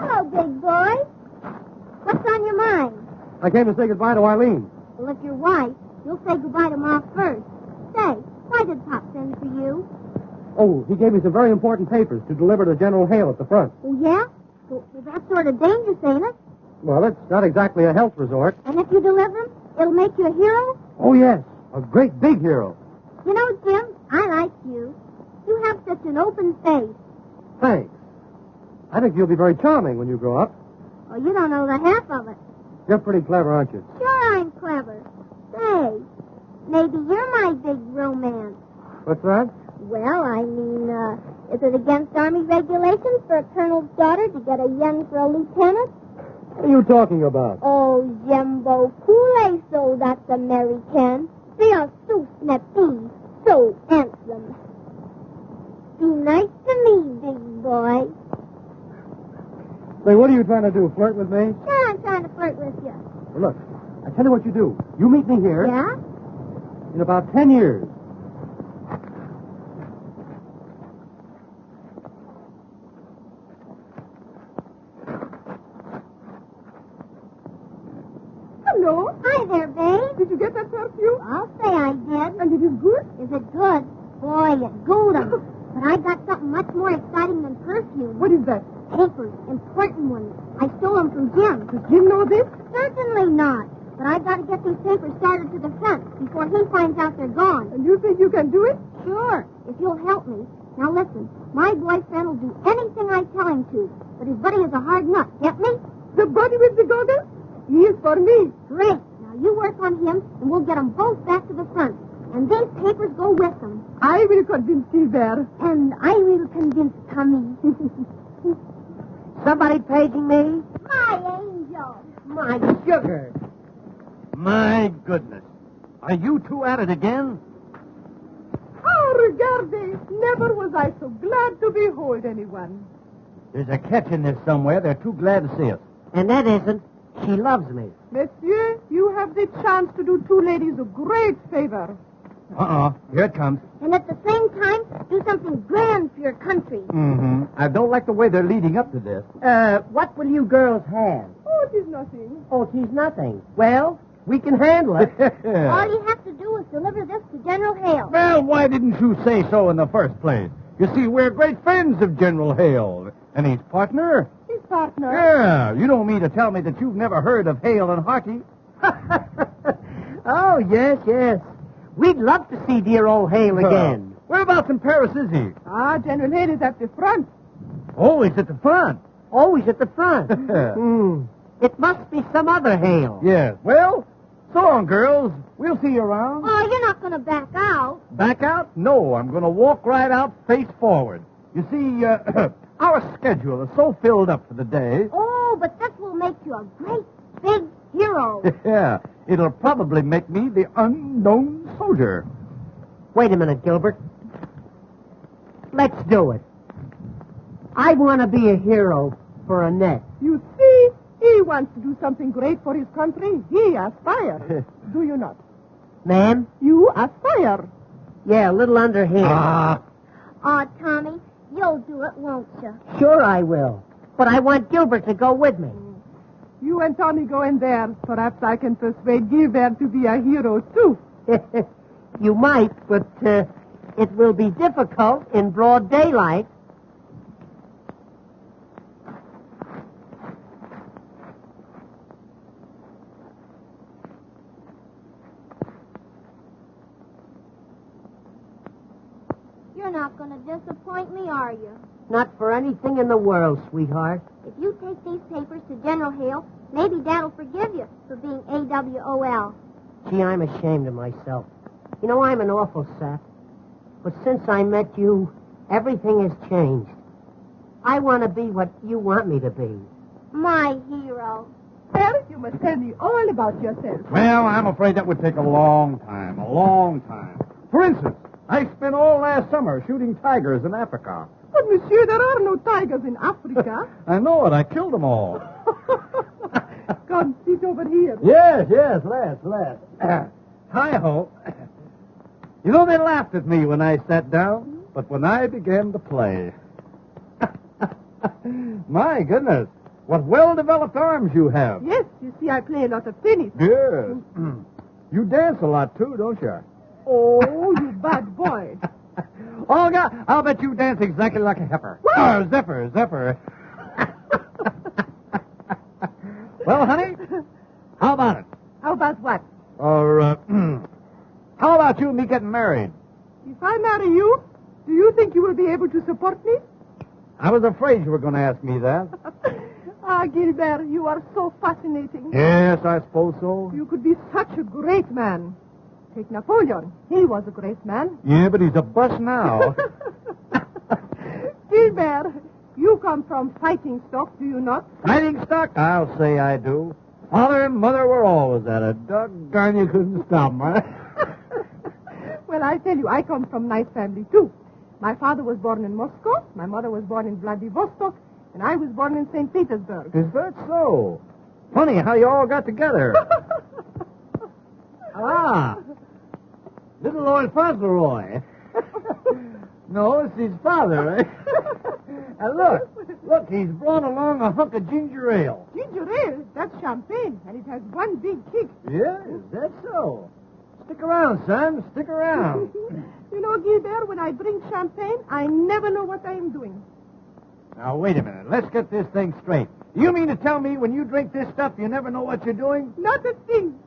Hello, big boy. What's on your mind? I came to say goodbye to Eileen. Well, if you're white, you'll say goodbye to Ma first. Say, why did Pop send for you? Oh, he gave me some very important papers to deliver to General Hale at the front. Oh, yeah? Well, that's sort of dangerous, ain't it? Well, it's not exactly a health resort. And if you deliver them, it'll make you a hero? Oh, yes. A great big hero. You know, Jim, I like you. You have such an open face. Thanks. I think you'll be very charming when you grow up. Oh, you don't know the half of it. You're pretty clever, aren't you? Sure, I'm clever. Say, maybe you're my big romance. What's that? Well, I mean, is it against Army regulations for a colonel's daughter to get a yen for a lieutenant? What are you talking about? Oh, Jimbo, cool so that's American. They are so snappy, so handsome. Be nice to me, big boy. Say, what are you trying to do, flirt with me? Sure, I'm trying to flirt with you. Well, look, I tell you what you do. You meet me here Yeah? in about 10 years. Hello. Hi there, babe. Did you get that perfume? I'll say I did. And it is good? Is it good? Boy, you gooed 'em. But I got something much more exciting than perfume. What is that? Papers, important ones. I stole them from Jim. Does Jim know this? Certainly not. But I've got to get these papers started to the front before he finds out they're gone. And you think you can do it? Sure, if you'll help me. Now listen, my boyfriend will do anything I tell him to, but his buddy is a hard nut. Get me? The buddy with the goggles? He is for me. Great. Now you work on him, and we'll get them both back to the front. And these papers go with them. I will convince Gilbert. And I will convince Tommy. Somebody paging me? My angel. My sugar. My goodness. Are you two at it again? Oh, regarde. Never was I so glad to behold anyone. There's a catch in this somewhere. They're too glad to see us. And that isn't. She loves me. Monsieur, you have the chance to do two ladies a great favor. Here it comes. And at the same time, do something grand for your country. Mm-hmm. I don't like the way they're leading up to this. What will you girls have? Oh, it is nothing. Oh, she's nothing. Well, we can handle it. All you have to do is deliver this to General Hale. Well, why didn't you say so in the first place? You see, we're great friends of General Hale. And his partner? His partner. Yeah, you don't mean to tell me that you've never heard of Hale and Harty? Oh, yes, yes. We'd love to see dear old Hale again. Whereabouts in Paris is he? Ah, General Hale is at the front. Oh, he's at the front. Always at the front. It must be some other Hale. Yes. Well, so long, girls. We'll see you around. Oh, you're not going to back out. Back out? No, I'm going to walk right out face forward. You see, our schedule is so filled up for the day. Oh, but this will make you a great big hero. Yeah, it'll probably make me the unknown soldier. Wait a minute, Gilbert. Let's do it. I want to be a hero for Annette. You see, he wants to do something great for his country. He aspires. Do you not? Ma'am? You aspire. Yeah, a little underhand. Oh, Tommy, you'll do it, won't you? Sure I will. But I want Gilbert to go with me. You and Tommy go in there. Perhaps I can persuade Gilbert to be a hero, too. You might, but it will be difficult in broad daylight. You're not going to disappoint me, are you? Not for anything in the world, sweetheart. If you take these papers to General Hale, maybe Dad'll forgive you for being AWOL. Gee, I'm ashamed of myself. You know, I'm an awful sap. But since I met you, everything has changed. I want to be what you want me to be. My hero. Well, you must tell me all about yourself. Well, I'm afraid that would take a long time. A long time. For instance, I spent all last summer shooting tigers in Africa. But, monsieur, there are no tigers in Africa. I know it. I killed them all. Come, sit over here. Yes, let's. Hi-ho. You know, they laughed at me when I sat down, but when I began to play... My goodness, what well-developed arms you have. Yes, you see, I play a lot of tennis. Yes. You dance a lot, too, don't you? Oh, you bad boy. Olga, I'll bet you dance exactly like a heifer. What? Zephyr. Well, honey, how about it? How about what? Or, how about you and me getting married? If I marry you, do you think you will be able to support me? I was afraid you were going to ask me that. Ah, Gilbert, you are so fascinating. Yes, I suppose so. You could be such a great man. Take Napoleon. He was a great man. Yeah, but he's a bust now. Gilbert, you come from fighting stock, do you not? Fighting stock? I'll say I do. Father and Mother were always at it. Doggone, you couldn't stop them, huh? Well, I tell you, I come from nice family, too. My father was born in Moscow, my mother was born in Vladivostok, and I was born in St. Petersburg. Is that so? Funny how you all got together. Little old Fauntleroy. No, it's his father, eh? And look, he's brought along a hunk of ginger ale. Ginger ale? That's champagne, and it has one big kick. Yes, that's so. Stick around, son. Stick around. You know, Gilbert, when I drink champagne, I never know what I am doing. Now, wait a minute. Let's get this thing straight. You mean to tell me when you drink this stuff, you never know what you're doing? Not a thing.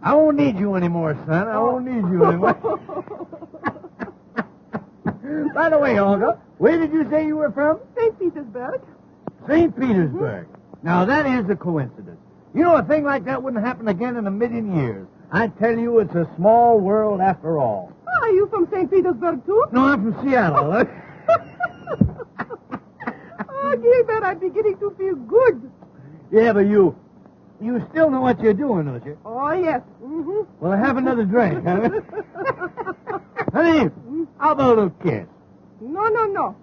I won't need you anymore, son. I won't need you anymore. By the way, Olga, where did you say you were from? St. Petersburg. St. Petersburg. Now, that is a coincidence. You know, a thing like that wouldn't happen again in a million years. I tell you, it's a small world after all. Are you from St. Petersburg, too? No, I'm from Seattle. Oh, Gilbert, I'm beginning to feel good. Yeah, but you still know what you're doing, don't you? Oh, yes. Mm-hmm. Well, have another drink, huh? Honey, how about a little kiss? No.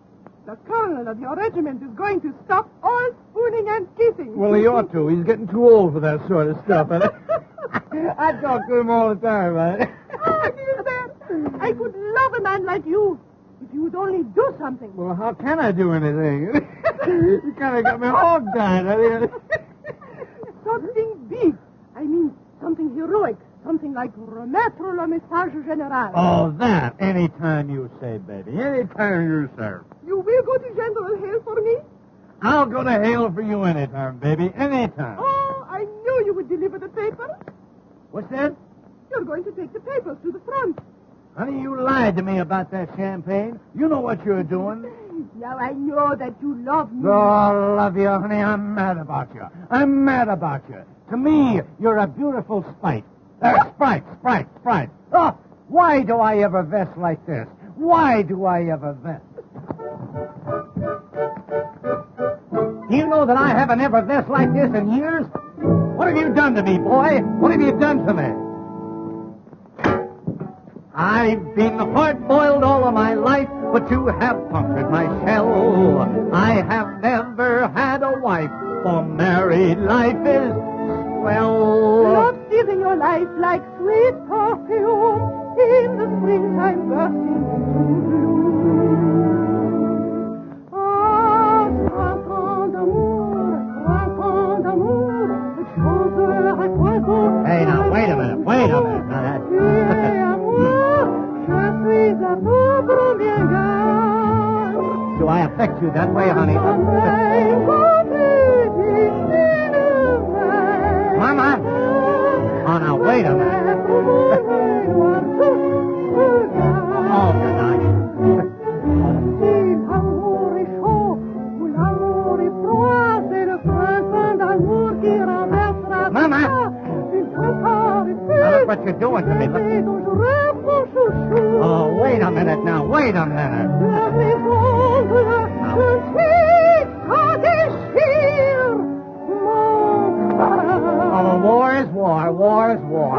The colonel of your regiment is going to stop all spooning and kissing. Well, he ought to. He's getting too old for that sort of stuff. I talk to him all the time, man. Oh, Gilbert, I could love a man like you if you would only do something. Well, how can I do anything? You kind of got me hog-tied. Something big. I mean, something heroic. Something like remettre le message général. Oh, that. Anytime you say, baby. Anytime you say. You will go to General Hale for me? I'll go to Hale for you anytime, baby. Anytime. Oh, I knew you would deliver the papers. What's that? You're going to take the papers to the front. Honey, you lied to me about that champagne. You know what you're doing. Now I know that you love me. Oh, I love you, honey. I'm mad about you. I'm mad about you. To me, you're a beautiful Sprite. Sprite. Oh, why do I ever vest like this? Why do I ever vest? Do you know that I haven't ever vest like this in years? What have you done to me, boy? What have you done to me? I've been hard-boiled all of my life, but you have punctured my shell. I have never had a wife, for married life is swell. Love is in your life like sweet perfume. In the springtime bursting into bloom. Ah, printemps d'amour, chanteur à poison. Hey, now, wait a minute. Now, that's... Do I affect you that way, honey? Mama! Oh, now, wait a minute. Oh, good night. Mama! Now, look what you're doing to me. Look. Oh, wait a minute now. Wait a minute. Oh, war is war. War is war.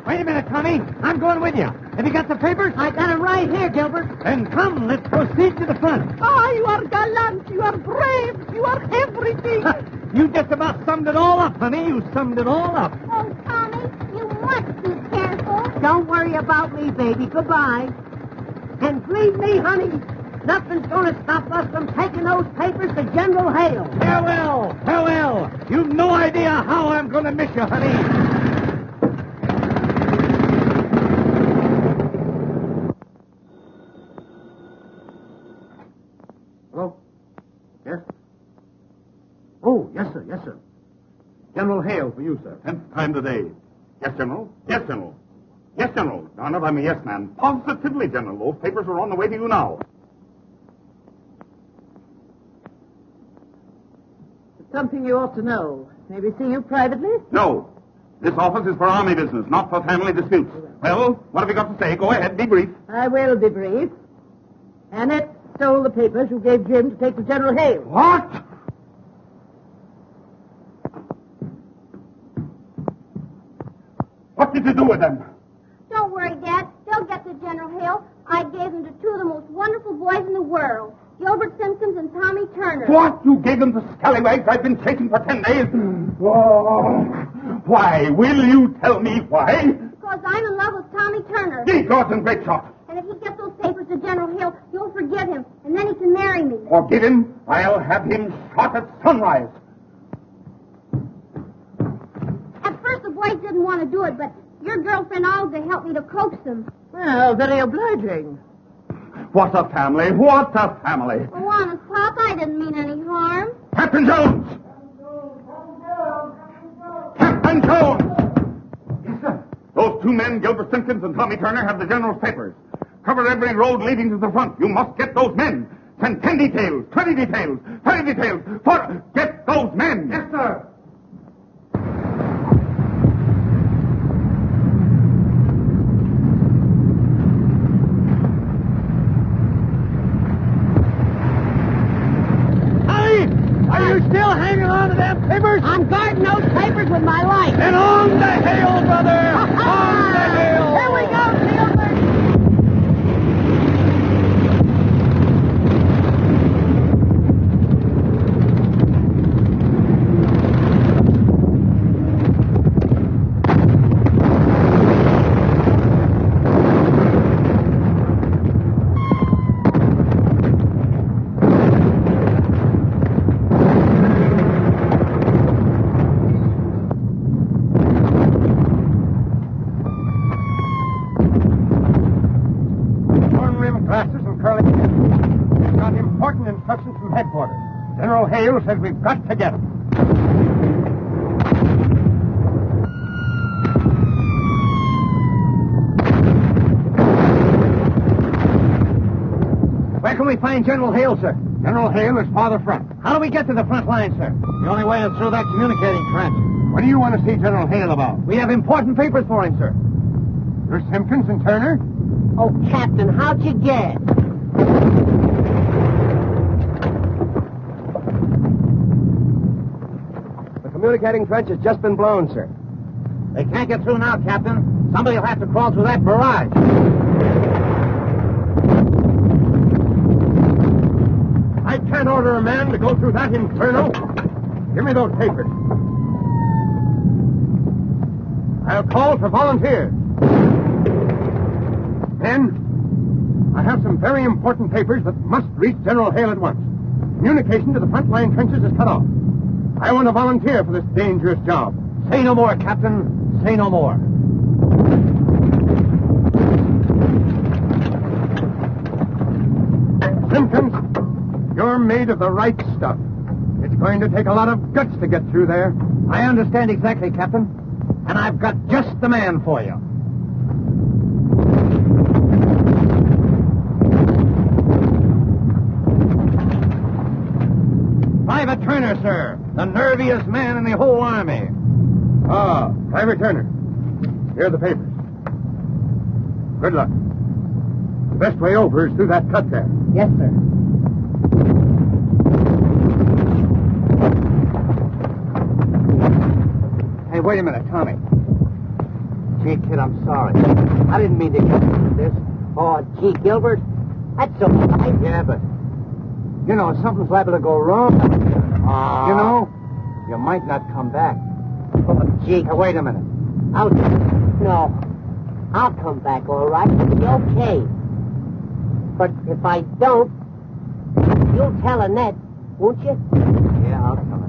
Wait a minute, Tommy. I'm going with you. Have you got the papers? I got it right here, Gilbert. Then come, let's proceed to the front. Ah, you are gallant. You are brave. You are everything. You just about summed it all up, honey. You summed it all up. Oh, Tommy, you must be careful. Don't worry about me, baby. Goodbye. And believe me, honey, Nothing's going to stop us from taking those papers to General Hale. Farewell! Farewell! You've no idea how I'm going to miss you, honey. Hello? Yes? Oh, yes, sir. Yes, sir. General Hale for you, sir. 10th time today. Yes, General. Yes, General. Yes, General. Now, not I'm a yes man. Positively, General. Those papers are on the way to you now. Something you ought to know. May we see you privately? No. This office is for army business, not for family disputes. Well, what have you got to say? Go ahead, be brief. I will be brief. Annette stole the papers you gave Jim to take to General Hale. What? What did you do with them? Don't worry, Dad. They'll get to General Hale. I gave them to two of the most wonderful boys in the world, Gilbert Simpson and Tommy Turner. What? You gave them the scallywags I've been chasing for 10 days? Oh, why? Will you tell me why? Because I'm in love with Tommy Turner. Ye gods and great shot. And if he gets those papers to General Hale, you'll forgive him, and then he can marry me. Forgive him? I'll have him shot at sunrise. At first, the boys didn't want to do it, but your girlfriend Olga helped me to coax them. Well, very obliging. What a family! What a family! Oh, honest, Pop, I didn't mean any harm. Captain Jones! Captain Jones! Yes, sir. Those two men, Gilbert Simpson and Tommy Turner, have the General's papers. Cover every road leading to the front. You must get those men. Send 10 details, 20 details, 30 details. Get those men! Yes, sir. Are you still hanging on to them papers? I'm guarding those papers with my life. Then on the Hale, brother! On the Hale! Here we go, Gilbert. Instructions from headquarters. General Hale says we've got to get him. Where can we find General Hale, sir? General Hale is farther front. How do we get to the front line, sir? The only way is through that communicating trench. What do you want to see General Hale about? We have important papers for him, sir. You're Simpkins and Turner? Oh, Captain, how'd you guess? Communicating trench has just been blown, sir. They can't get through now, Captain. Somebody will have to crawl through that barrage. I can't order a man to go through that inferno. Give me those papers. I'll call for volunteers. Men, I have some very important papers that must reach General Hale at once. Communication to the front line trenches is cut off. I want to volunteer for this dangerous job. Say no more, Captain. Say no more. Simpkins, you're made of the right stuff. It's going to take a lot of guts to get through there. I understand exactly, Captain. And I've got just the man for you. Private Turner, sir. The nerviest man in the whole army. Ah, Private Turner. Here are the papers. Good luck. The best way over is through that cut there. Yes, sir. Hey, wait a minute, Tommy. Gee, kid, I'm sorry. I didn't mean to get into this. Oh, gee, Gilbert, that's so nice. Yeah, but, you know, something's liable to go wrong. You know, you might not come back. Oh, gee. Hey, wait a minute. No. I'll come back, all right. It'll be okay. But if I don't, You'll tell Annette, won't you? Yeah, I'll tell her.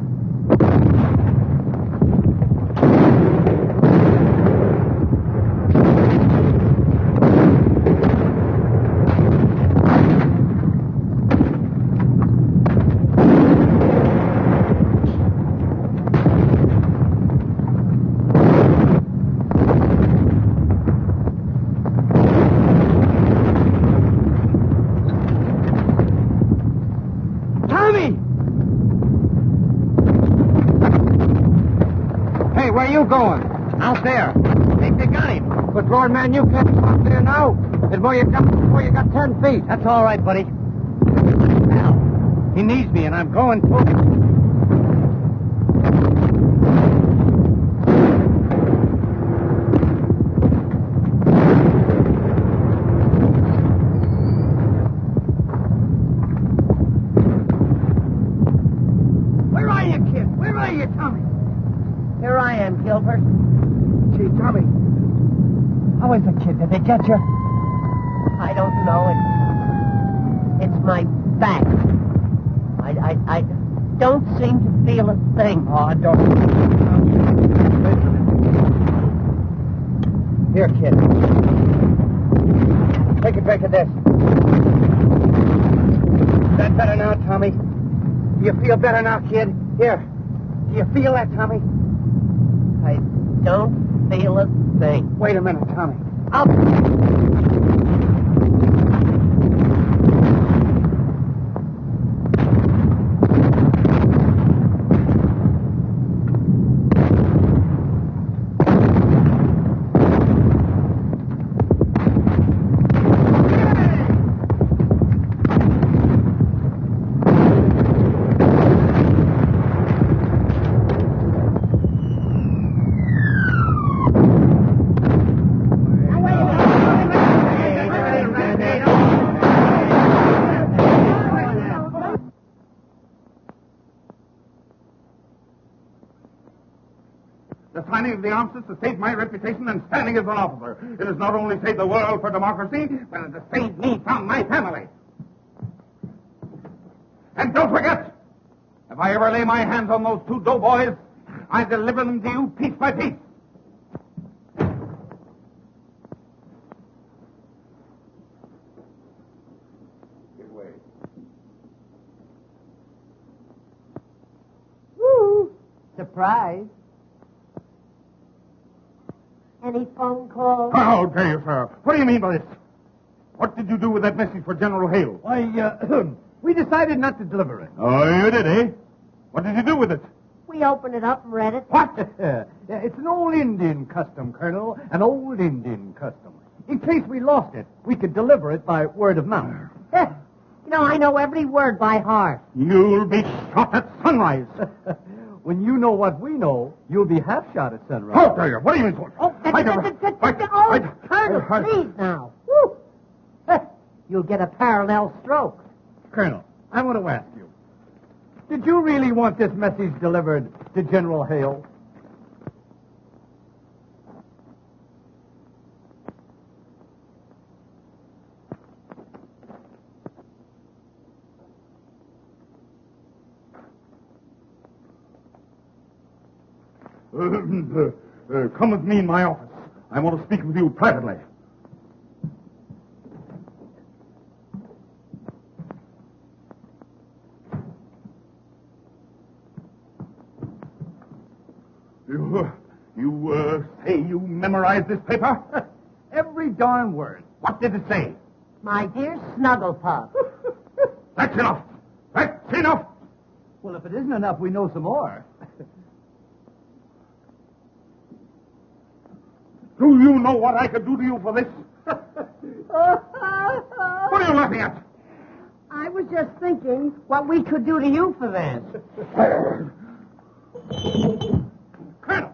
Where you going? Out there. Think they got him. But, Lord, man, you can't go out there now. It's where you got before you got 10 feet. That's all right, buddy. Now, he needs me, and I'm going to him. Where are you, kid? Where are you, Tommy? Here I am, Gilbert. Gee, Tommy, how is it, kid? Did they get you? I don't know. It's my back. I don't seem to feel a thing. Oh, I don't. Here, kid. Take a drink of this. Is that better now, Tommy? Do you feel better now, kid? Here. Do you feel that, Tommy? I don't feel a thing. Wait a minute, Tommy. The signing of the armistice has saved my reputation and standing as an officer. It has not only saved the world for democracy, but it has saved me from my family. And don't forget, if I ever lay my hands on those two doughboys, I deliver them to you piece by piece. Give way. Woo! Surprise. Any phone calls? How dare you, sir? What do you mean by this? What did you do with that message for General Hale? Why, we decided not to deliver it. Oh, you did, eh? What did you do with it? We opened it up and read it. What? Yeah, it's an old Indian custom, Colonel. An old Indian custom. In case we lost it, we could deliver it by word of mouth. You know, I know every word by heart. You'll be shot at sunrise. When you know what we know, you'll be half shot at sunrise. How dare you? What do you mean? Colonel, please now. Woo. You'll get a parallel stroke. Colonel, I want to ask you, did you really want this message delivered to General Hale? Come with me in my office. I want to speak with you privately. You say you memorized this paper? Every darn word. What did it say? My dear Snugglepuff. That's enough. That's enough. Well, if it isn't enough, we know some more. Do you know what I could do to you for this? What are you laughing at? I was just thinking what we could do to you for this. Colonel,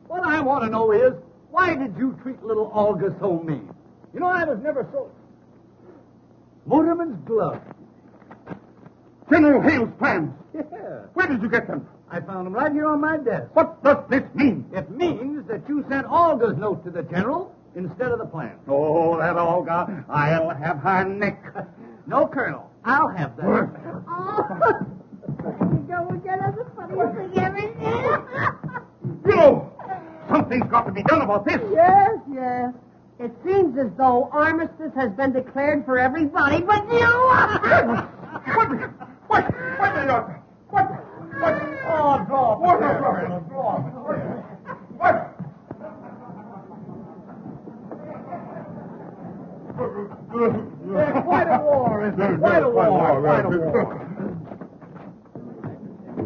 what I want to know is, why did you treat little Olga so mean? You know, I was never so... Motorman's glove. General Hale's plans. Yeah. Where did you get them? I found them right here on my desk. What does this mean? It means that you sent Olga's note to the general instead of the plan. Oh, that Olga. I'll have her neck. No, Colonel. I'll have that. you go again. That's the funniest thing ever. You know, something's got to be done about this. Yes, yes. It seems as though armistice has been declared for everybody but you. What? Oh, draw. What? There's quite a war, isn't there? Quite a war.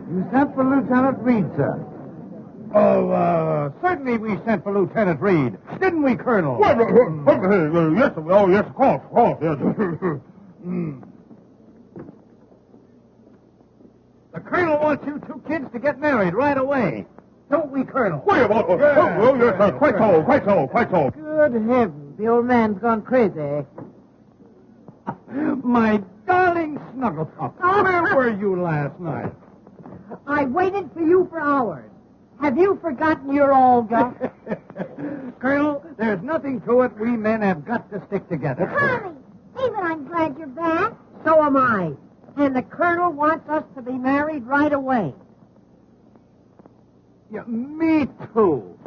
You sent for Lieutenant Reed, sir. Oh, certainly we sent for Lieutenant Reed. Didn't we, Colonel? Yes, of course, yes. The Colonel wants you two kids to get married right away. Don't we, Colonel? Yes, quite so. Good heavens, the old man's gone crazy. My darling Snugglepup, where were you last night? I waited for you for hours. Have you forgotten your Olga? Colonel, there's nothing to it. We men have got to stick together. Tommy, even I'm glad you're back. So am I. And the Colonel wants us to be married right away. Yeah, me too.